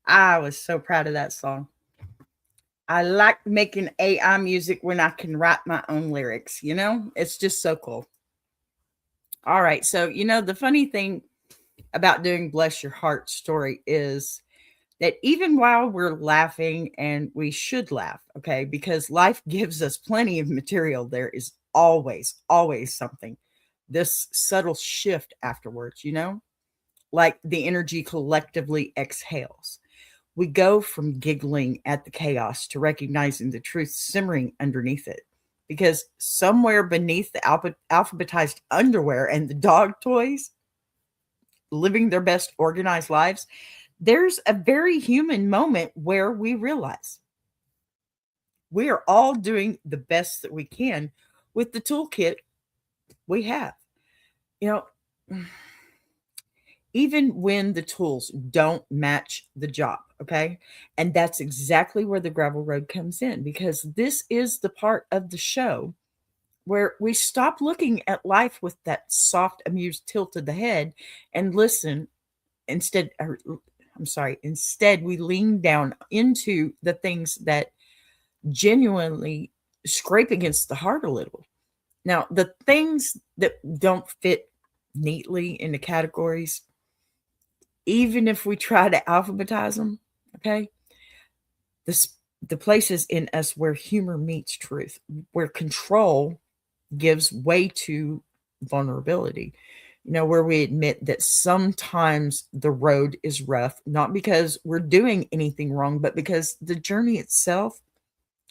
I was so proud of that song. I like making AI music when I can write my own lyrics, It's just so cool. All right. So, the funny thing about doing Bless Your Heart story is that even while we're laughing, and we should laugh, okay, because life gives us plenty of material, there is always something, this subtle shift afterwards, like the energy collectively exhales. We go from giggling at the chaos to recognizing the truth simmering underneath it. Because somewhere beneath the alphabetized underwear and the dog toys, living their best organized lives, there's a very human moment where we realize we are all doing the best that we can with the toolkit we have. You know, even when the tools don't match the job, okay? And that's exactly where the gravel road comes in, because this is the part of the show where we stop looking at life with that soft, amused tilt of the head and listen instead. Instead we lean down into the things that genuinely scrape against the heart a little. Now, the things that don't fit neatly into categories, even if we try to alphabetize them, okay, the places in us where humor meets truth, where control gives way to vulnerability, where we admit that sometimes the road is rough, not because we're doing anything wrong, but because the journey itself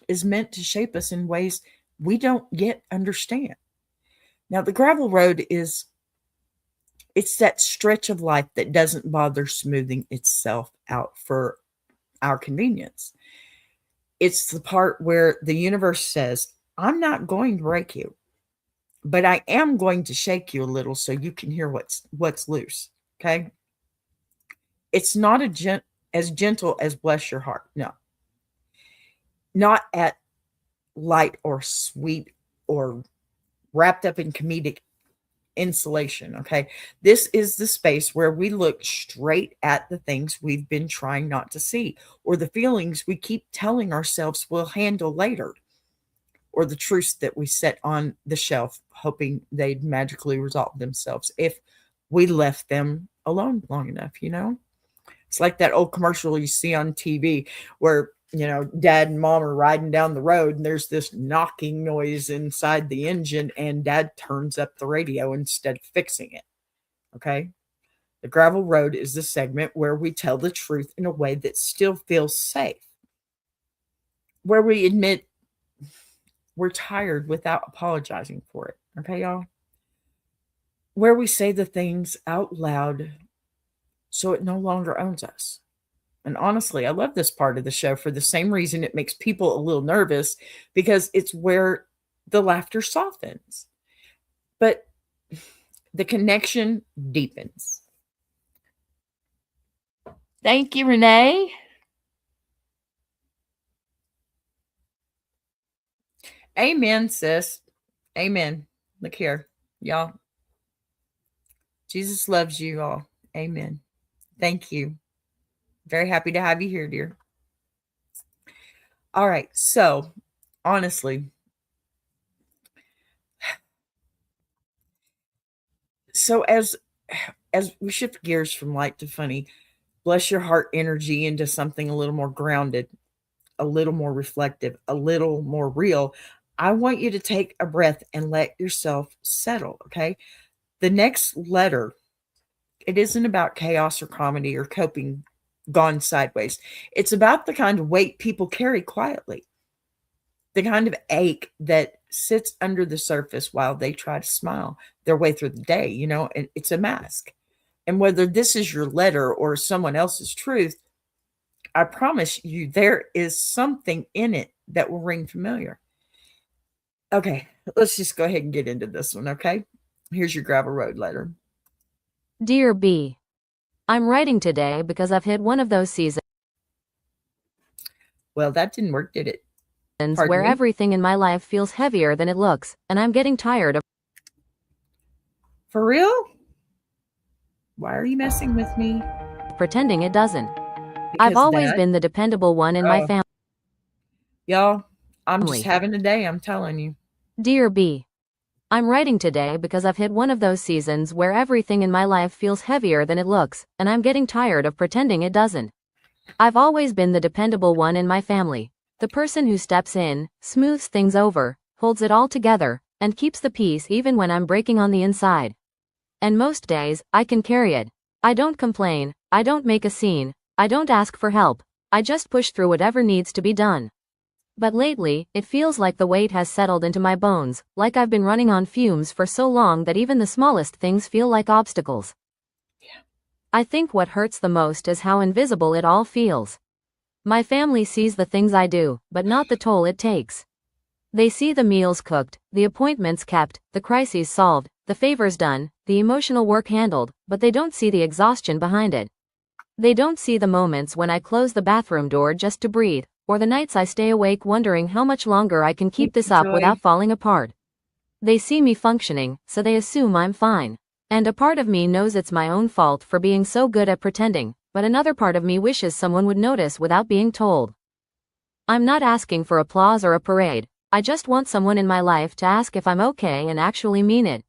is meant to shape us in ways we don't yet understand. Now, the gravel road it's that stretch of life that doesn't bother smoothing itself out for our convenience. It's the part where the universe says, I'm not going to break you, but I am going to shake you a little so you can hear what's loose. Okay. It's not as gentle as Bless Your Heart. No, not at light or sweet or wrapped up in comedic insulation. Okay. This is the space where we look straight at the things we've been trying not to see, or the feelings we keep telling ourselves we'll handle later, or the truths that we set on the shelf hoping they'd magically resolve themselves if we left them alone long enough. It's like that old commercial you see on TV where, dad and mom are riding down the road and there's this knocking noise inside the engine and dad turns up the radio instead of fixing it. Okay. The gravel road is the segment where we tell the truth in a way that still feels safe, where we admit we're tired without apologizing for it. Okay, y'all? Where we say the things out loud so it no longer owns us. And honestly, I love this part of the show for the same reason it makes people a little nervous, because it's where the laughter softens, but the connection deepens. Thank you, Renee. Amen, sis. Amen. Look here, y'all. Jesus loves you all. Amen. Thank you. Very happy to have you here, dear. All right. So, honestly, as we shift gears from light to funny, Bless Your Heart energy into something a little more grounded, a little more reflective, a little more real, I want you to take a breath and let yourself settle, okay? The next letter, it isn't about chaos or comedy or coping gone sideways. It's about the kind of weight people carry quietly, the kind of ache that sits under the surface while they try to smile their way through the day, and it's a mask. And whether this is your letter or someone else's truth, I promise you there is something in it that will ring familiar. Okay, let's just go ahead and get into this one, okay? Here's your gravel road letter. Dear B, I'm writing today because I've hit one of those seasons Well, that didn't work, did it? where everything in my life feels heavier than it looks, and I'm getting tired of. For real? Why are you messing with me? Pretending it doesn't. I've Because always that, been the dependable one in my oh, y'all, I'm just family. having a day, I'm telling you. Dear B, I'm writing today because I've hit one of those seasons where everything in my life feels heavier than it looks, and I'm getting tired of pretending it doesn't. I've always been the dependable one in my family. The person who steps in, smooths things over, holds it all together, and keeps the peace even when I'm breaking on the inside. And most days, I can carry it. I don't complain, I don't make a scene, I don't ask for help, I just push through whatever needs to be done. But lately, it feels like the weight has settled into my bones, like I've been running on fumes for so long that even the smallest things feel like obstacles. I think what hurts the most is how invisible it all feels. My family sees the things I do, but not the toll it takes. They see the meals cooked, the appointments kept, the crises solved, the favors done, the emotional work handled, but they don't see the exhaustion behind it. They don't see the moments when I close the bathroom door just to breathe, or the nights I stay awake wondering how much longer I can keep this up Joy. without falling apart. They see me functioning, so they assume I'm fine. And a part of me knows it's my own fault for being so good at pretending, but another part of me wishes someone would notice without being told. I'm not asking for applause or a parade, I just want someone in my life to ask if I'm okay and actually mean it.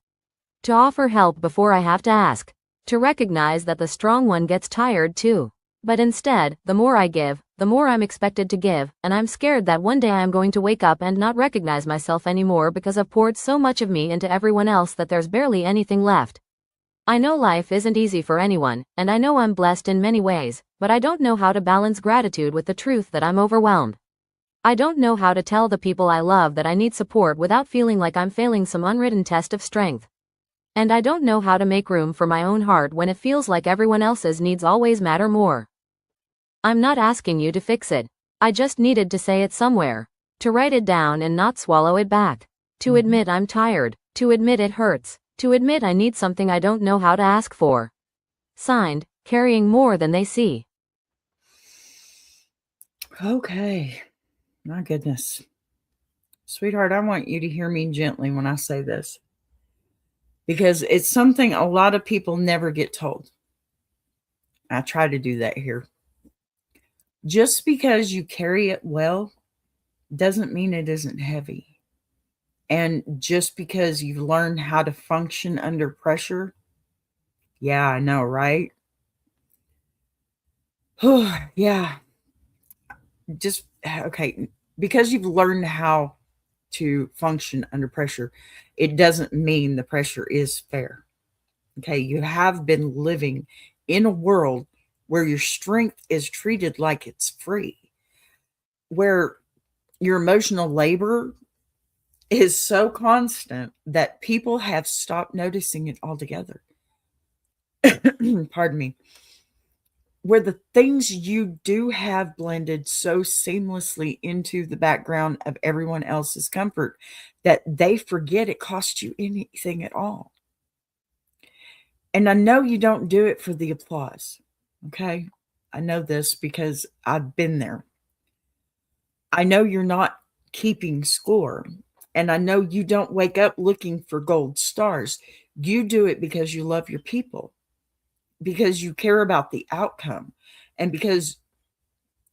To offer help before I have to ask. To recognize that the strong one gets tired too. But instead, the more I give, the more I'm expected to give, and I'm scared that one day I'm going to wake up and not recognize myself anymore because I've poured so much of me into everyone else that there's barely anything left. I know life isn't easy for anyone, and I know I'm blessed in many ways, but I don't know how to balance gratitude with the truth that I'm overwhelmed. I don't know how to tell the people I love that I need support without feeling like I'm failing some unwritten test of strength. And I don't know how to make room for my own heart when it feels like everyone else's needs always matter more. I'm not asking you to fix it. I just needed to say it somewhere. To write it down and not swallow it back. To admit I'm tired. To admit it hurts. To admit I need something I don't know how to ask for. Signed, carrying more than they see. Okay. My goodness. Sweetheart, I want you to hear me gently when I say this, because it's something a lot of people never get told. I try to do that here. Just because you carry it well doesn't mean it isn't heavy. And just because you've learned how to function under pressure, yeah, I know, right? Yeah. Just okay. Because you've learned how to function under pressure, it doesn't mean the pressure is fair. Okay. You have been living in a world where your strength is treated like it's free, where your emotional labor is so constant that people have stopped noticing it altogether. Pardon me. Where the things you do have blended so seamlessly into the background of everyone else's comfort that they forget it cost you anything at all. And I know you don't do it for the applause. Okay. I know this because I've been there. I know you're not keeping score. And I know you don't wake up looking for gold stars. You do it because you love your people, because you care about the outcome, and because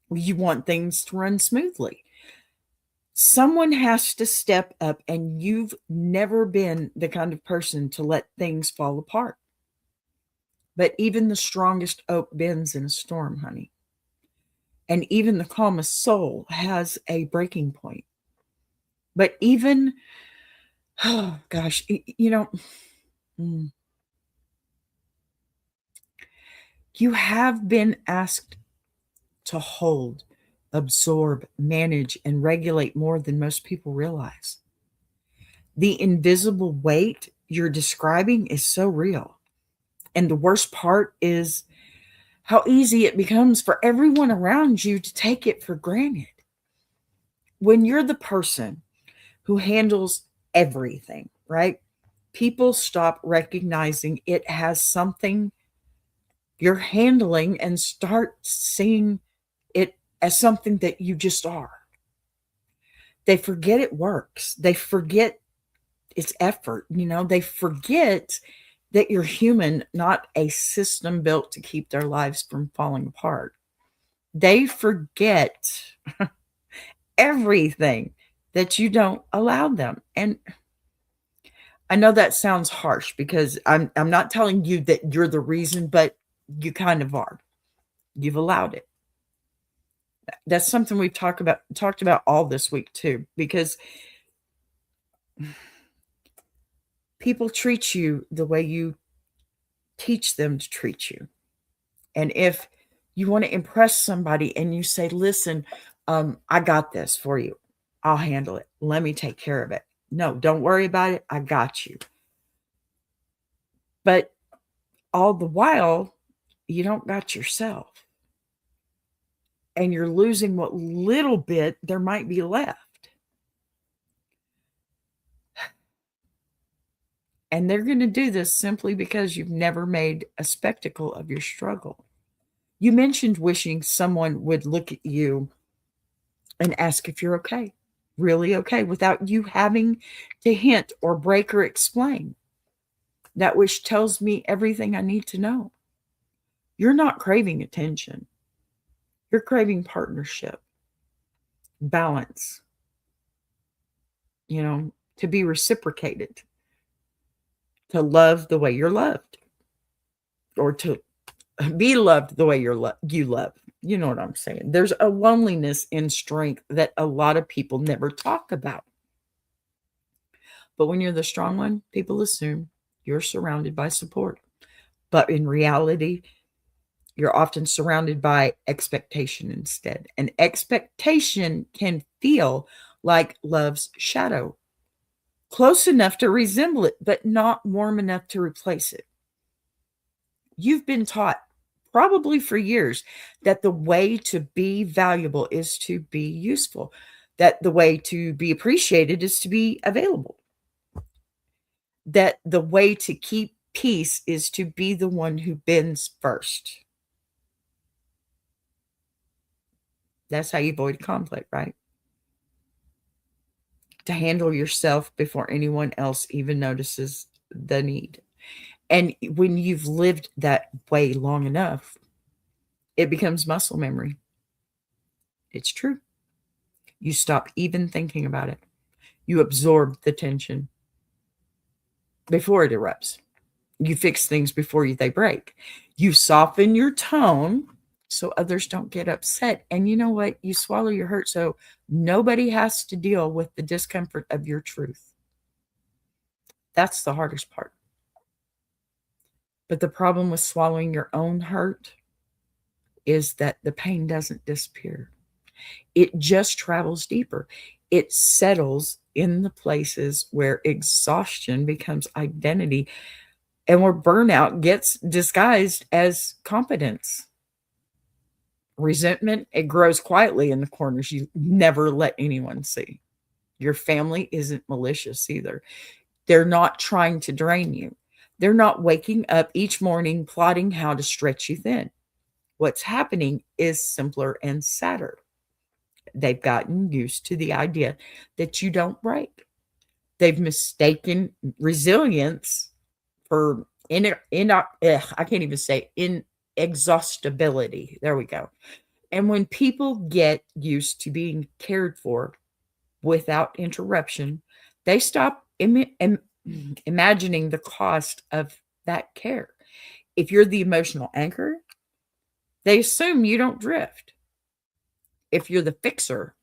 you want things to run smoothly. Someone has to step up, and you've never been the kind of person to let things fall apart. But even the strongest oak bends in a storm, honey. And even the calmest soul has a breaking point. But even, oh gosh, mm, you have been asked to hold, absorb, manage, and regulate more than most people realize. The invisible weight you're describing is so real. And the worst part is how easy it becomes for everyone around you to take it for granted. When you're the person who handles everything, right? People stop recognizing it has something you're handling and start seeing it as something that you just are. They forget it works. They forget its effort. They forget that you're human, not a system built to keep their lives from falling apart. They forget everything that you don't allow them. And I know that sounds harsh because I'm not telling you that you're the reason, but you kind of are. You've allowed it. That's something we've talked about all this week too, because people treat you the way you teach them to treat you. And if you want to impress somebody and you say, listen, I got this for you. I'll handle it. Let me take care of it. No, don't worry about it. I got you. But all the while, you don't got yourself. And you're losing what little bit there might be left. And they're going to do this simply because you've never made a spectacle of your struggle. You mentioned wishing someone would look at you and ask if you're okay, really okay, without you having to hint or break or explain. That wish tells me everything I need to know. You're not craving attention. You're craving partnership, balance, to be reciprocated, to love the way you're loved, or to be loved the way you love. You know what I'm saying? There's a loneliness in strength that a lot of people never talk about. But when you're the strong one, people assume you're surrounded by support. But in reality, you're often surrounded by expectation instead. And expectation can feel like love's shadow, close enough to resemble it, but not warm enough to replace it. You've been taught, probably for years, that the way to be valuable is to be useful, that the way to be appreciated is to be available, that the way to keep peace is to be the one who bends first. That's how you avoid conflict, right? To handle yourself before anyone else even notices the need. And when you've lived that way long enough, it becomes muscle memory. It's true. You stop even thinking about it. You absorb the tension before it erupts. You fix things before they break. You soften your tone so others don't get upset. And you know what? You swallow your hurt so nobody has to deal with the discomfort of your truth. That's the hardest part. But the problem with swallowing your own hurt is that the pain doesn't disappear. It just travels deeper. It settles in the places where exhaustion becomes identity and where burnout gets disguised as competence. Resentment, it grows quietly in the corners you never let anyone see. Your family isn't malicious either. They're not trying to drain you. They're not waking up each morning plotting how to stretch you thin. What's happening is simpler and sadder. They've gotten used to the idea that you don't break. They've mistaken resilience for I can't even say inexhaustibility. There we go. And when people get used to being cared for without interruption, they stop imagining the cost of that care. If you're the emotional anchor, they assume you don't drift. If you're the fixer,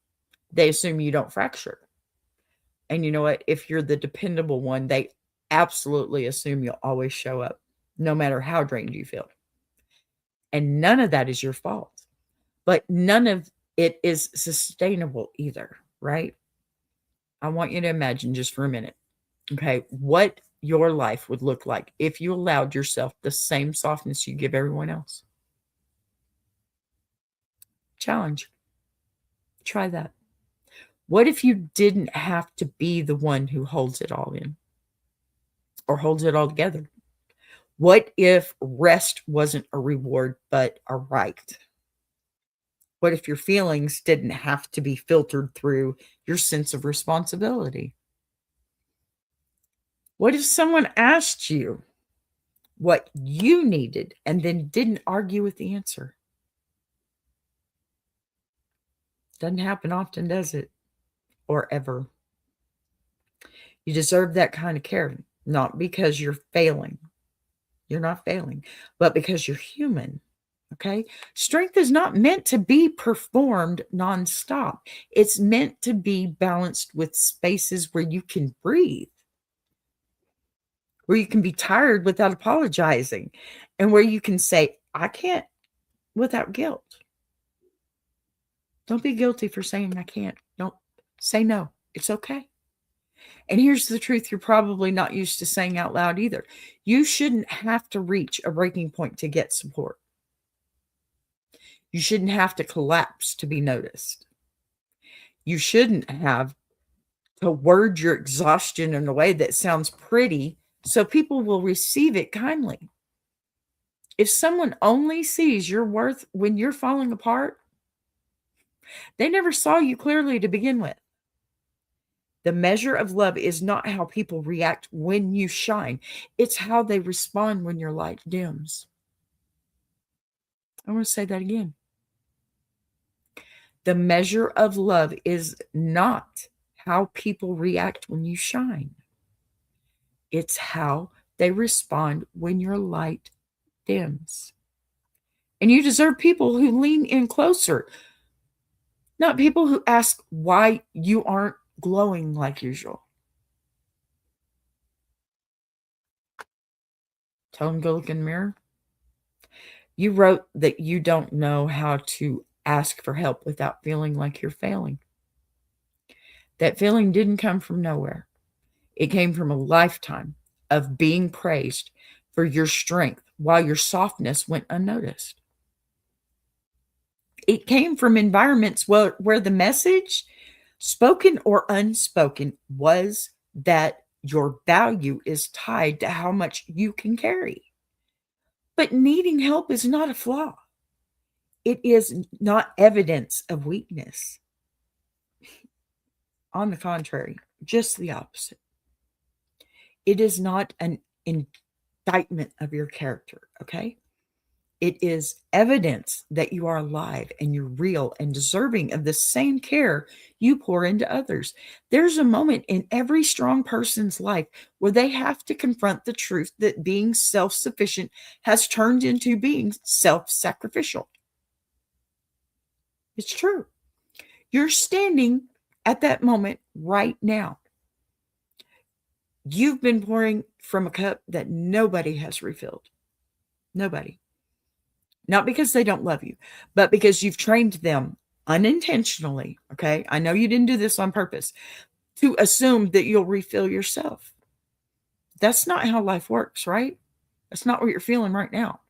they assume you don't fracture. And you know what? If you're the dependable one, they absolutely assume you'll always show up, no matter how drained you feel. And none of that is your fault. But none of it is sustainable either, right? I want you to imagine just for a minute, okay, what your life would look like if you allowed yourself the same softness you give everyone else. Challenge. Try that. What if you didn't have to be the one who holds it all in or holds it all together? What if rest wasn't a reward, but a right? What if your feelings didn't have to be filtered through your sense of responsibility? What if someone asked you, what you needed and then didn't argue with the answer. Doesn't happen often, does it? Or ever. You deserve that kind of care, not because you're failing. You're not failing, but because you're human. Okay. Strength is not meant to be performed nonstop. It's meant to be balanced with spaces where you can breathe, where you can be tired without apologizing, and where you can say, I can't without guilt. Don't be guilty for saying I can't. Don't say no. It's okay. And here's the truth you're probably not used to saying out loud either. You shouldn't have to reach a breaking point to get support. You shouldn't have to collapse to be noticed. You shouldn't have to word your exhaustion in a way that sounds pretty so people will receive it kindly. If someone only sees your worth when you're falling apart, they never saw you clearly to begin with. The measure of love is not how people react when you shine. It's how they respond when your light dims. I want to say that again. The measure of love is not how people react when you shine. It's how they respond when your light dims. And you deserve people who lean in closer, not people who ask why you aren't glowing like usual. Tell them go look in the mirror. You wrote that you don't know how to ask for help without feeling like you're failing. That feeling didn't come from nowhere. It came from a lifetime of being praised for your strength while your softness went unnoticed. It came from environments where the message, spoken or unspoken, was that your value is tied to how much you can carry. But needing help is not a flaw. It is not evidence of weakness. On the contrary, just the opposite. It is not an indictment of your character, okay? It is evidence that you are alive and you're real and deserving of the same care you pour into others. There's a moment in every strong person's life where they have to confront the truth that being self-sufficient has turned into being self-sacrificial. It's true. You're standing at that moment right now. You've been pouring from a cup that nobody has refilled. Nobody. Not because they don't love you, but because you've trained them unintentionally, okay? I know you didn't do this on purpose, to assume that you'll refill yourself. That's not how life works, right? That's not what you're feeling right now.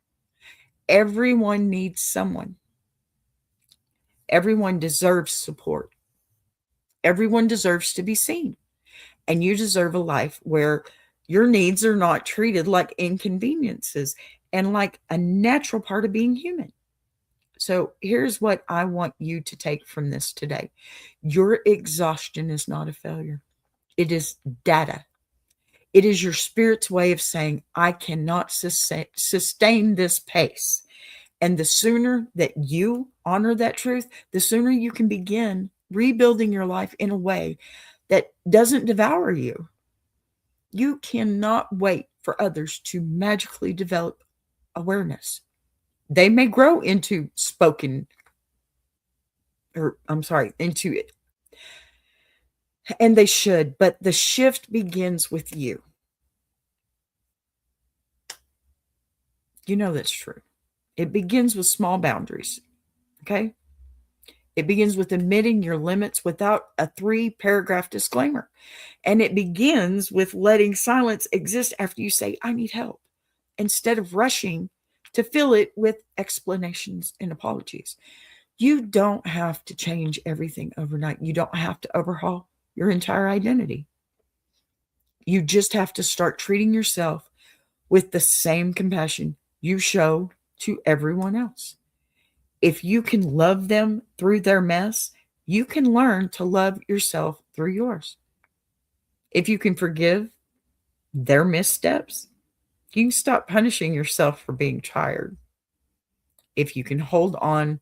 Everyone needs someone. Everyone deserves support. Everyone deserves to be seen. And you deserve a life where your needs are not treated like inconveniences and like a natural part of being human. So here's what I want you to take from this today. Your exhaustion is not a failure. It is data. It is your spirit's way of saying, I cannot sustain this pace. And the sooner that you honor that truth, the sooner you can begin rebuilding your life in a way that doesn't devour you. You cannot wait for others to magically develop awareness. They may grow into into it. And they should, but the shift begins with you. You know that's true. It begins with small boundaries, okay? It begins with admitting your limits without a 3-paragraph disclaimer. And it begins with letting silence exist after you say, I need help, instead of rushing to fill it with explanations and apologies. You don't have to change everything overnight. You don't have to overhaul your entire identity. You just have to start treating yourself with the same compassion you show to everyone else. If you can love them through their mess, you can learn to love yourself through yours. If you can forgive their missteps, You can stop punishing yourself for being tired. If you can hold on,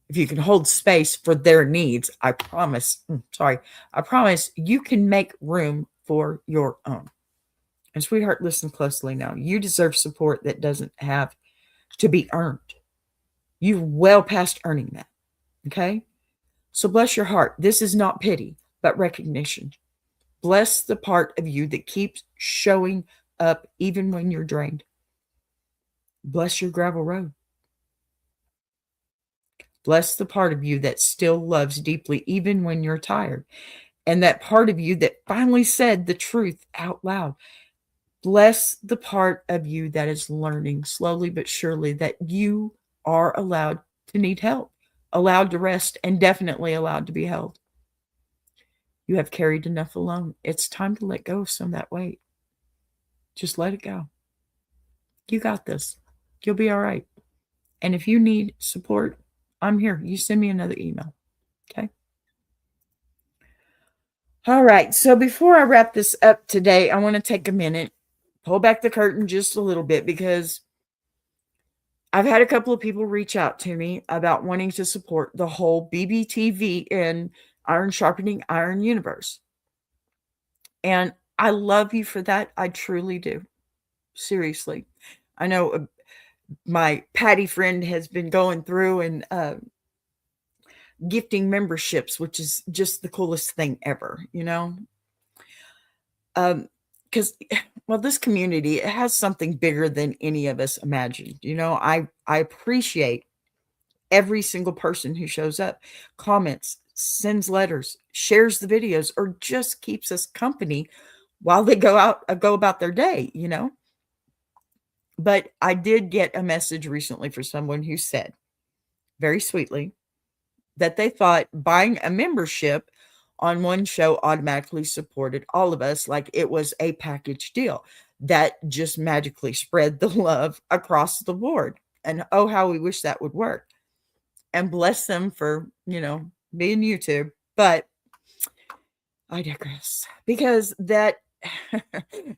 if you can hold space for their needs, I promise, I promise you can make room for your own. And sweetheart, listen closely now. You deserve support that doesn't have to be earned. You're well past earning that. Okay? So bless your heart. This is not pity, but recognition. Bless the part of you that keeps showing up even when you're drained. Bless your gravel road. Bless the part of you that still loves deeply even when you're tired. And that part of you that finally said the truth out loud. Bless the part of you that is learning slowly but surely that you are allowed to need help, allowed to rest, and definitely allowed to be held. You have carried enough alone. It's time to let go of some of that weight. Just let it go. You got this. You'll be all right. And if you need support, I'm here. You send me another email. Okay. All right. So before I wrap this up today, I want to take a minute, pull back the curtain just a little bit, because I've had a couple of people reach out to me about wanting to support the whole BBTV and Iron Sharpening Iron universe. And I love you for that. I truly do. Seriously. I know my Patty friend has been going through and gifting memberships, which is just the coolest thing ever, you know? Because, well, this community, it has something bigger than any of us imagined. You know, I appreciate every single person who shows up, comments, sends letters, shares the videos, or just keeps us company while they go about their day, you know? But I did get a message recently for someone who said, very sweetly, that they thought buying a membership on one show automatically supported all of us, like it was a package deal that just magically spread the love across the board. And oh, how we wish that would work. And bless them for, being YouTube. But I digress, because that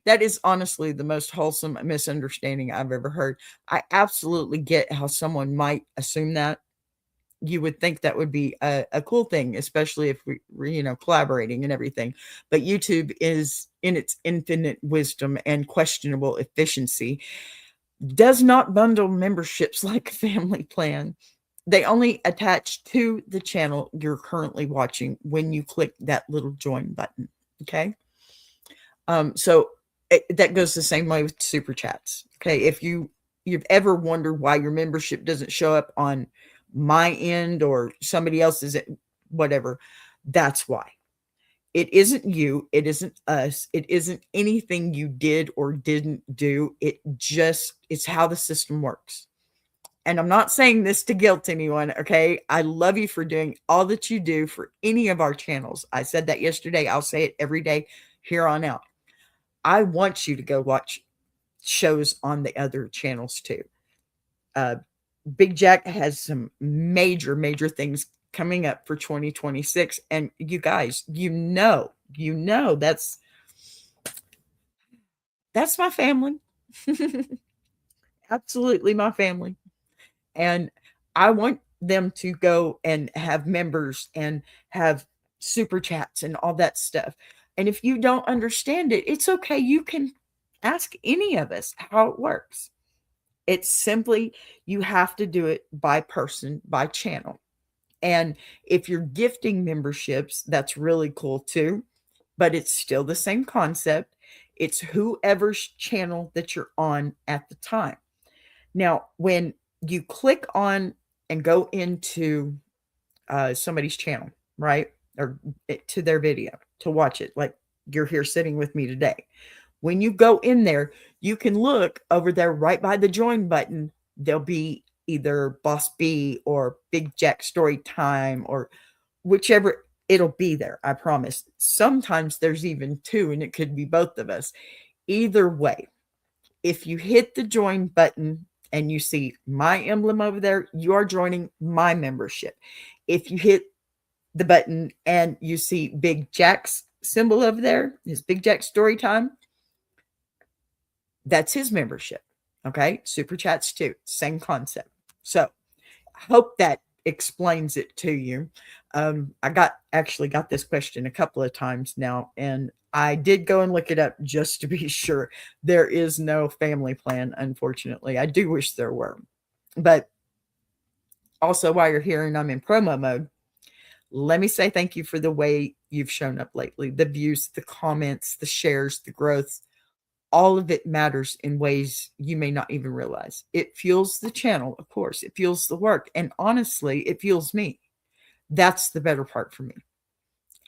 that is honestly the most wholesome misunderstanding I've ever heard. I absolutely get how someone might assume that. You would think that would be a cool thing, especially if we're, collaborating and everything. But YouTube is, in its infinite wisdom and questionable efficiency, does not bundle memberships like a family plan. They only attach to the channel you're currently watching when you click that little join button. Okay. So that goes the same way with super chats. Okay. If you've ever wondered why your membership doesn't show up on my end or somebody else's, whatever, that's why. It isn't you. It isn't us. It isn't anything you did or didn't do. It's how the system works. And I'm not saying this to guilt anyone, okay? I love you for doing all that you do for any of our channels. I said that yesterday. I'll say it every day here on out. I want you to go watch shows on the other channels too. Big Jack has some major, major things coming up for 2026. And you guys, that's my family. Absolutely my family. And I want them to go and have members and have super chats and all that stuff. And if you don't understand it, it's okay. You can ask any of us how it works. It's simply, you have to do it by person, by channel. And if you're gifting memberships, that's really cool too. But it's still the same concept. It's whoever's channel that you're on at the time. Now, when you click on and go into somebody's channel, right? Or to their video to watch it, like you're here sitting with me today. When you go in there, you can look over there right by the join button. There'll be either Boss B or Big Jack Story Time or whichever, it'll be there. I promise. Sometimes there's even two, and it could be both of us. Either way, if you hit the join button and you see my emblem over there, you are joining my membership. If you hit the button and you see Big Jack's symbol over there, his Big Jack Story Time, That's his membership. Okay. Super chats too. Same concept. So I hope that explains it to you. I actually got this question a couple of times now, and I did go and look it up just to be sure. There is no family plan, unfortunately. I do wish there were. But also, while you're here and I'm in promo mode, let me say thank you for the way you've shown up lately. The views, the comments, the shares, the growth, all of it matters in ways you may not even realize. It fuels the channel, of course. It fuels the work. And honestly, it fuels me. That's the better part for me.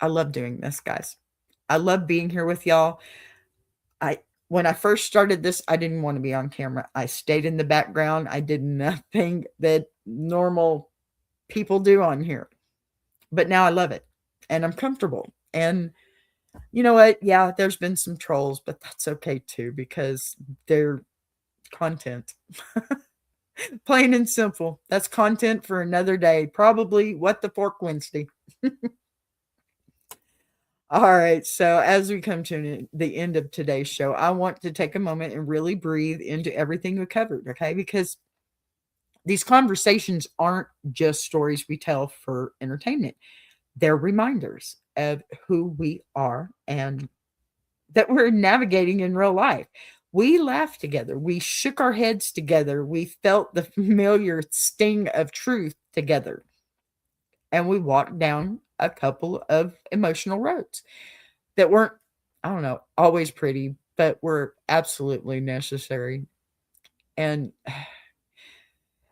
I love doing this, guys. I love being here with y'all. When I first started this, I didn't want to be on camera. I stayed in the background. I did nothing that normal people do on here. But now I love it and I'm comfortable. And you know what? Yeah, there's been some trolls, but that's okay too because they're content. Plain and simple. That's content for another day. Probably What the Fork Wednesday. All right. So, as we come to the end of today's show, I want to take a moment and really breathe into everything we covered, okay? Because these conversations aren't just stories we tell for entertainment, they're reminders of who we are and that we're navigating in real life. We laughed together. We shook our heads together. We felt the familiar sting of truth together. And we walked down a couple of emotional roads that weren't, I don't know, always pretty, but were absolutely necessary. And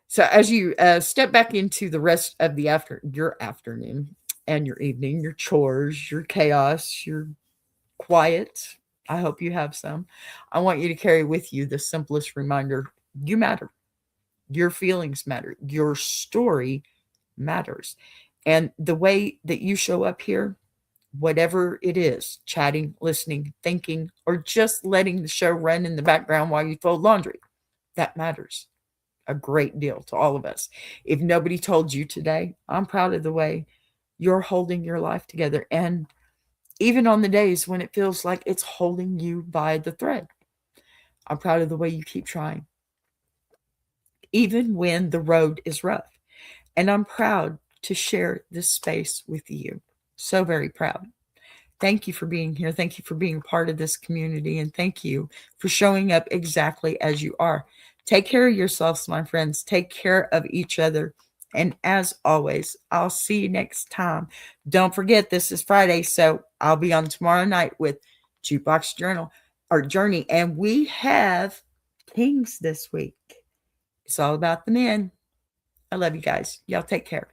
so as you step back into the rest of your afternoon and your evening, your chores, your chaos, your quiet, I hope you have some. I want you to carry with you the simplest reminder: you matter. Your feelings matter. Your story matters. And the way that you show up here, whatever it is, chatting, listening, thinking, or just letting the show run in the background while you fold laundry, that matters a great deal to all of us. If nobody told you today, I'm proud of the way you're holding your life together. And even on the days when it feels like it's holding you by the thread, I'm proud of the way you keep trying, even when the road is rough. And I'm proud to share this space with you. So very proud. Thank you for being here. Thank you for being part of this community. And thank you for showing up exactly as you are. Take care of yourselves, my friends. Take care of each other. And as always, I'll see you next time. Don't forget, this is Friday, so I'll be on tomorrow night with Jukebox Journey. And we have Kings this week. It's all about the men. I love you guys. Y'all take care.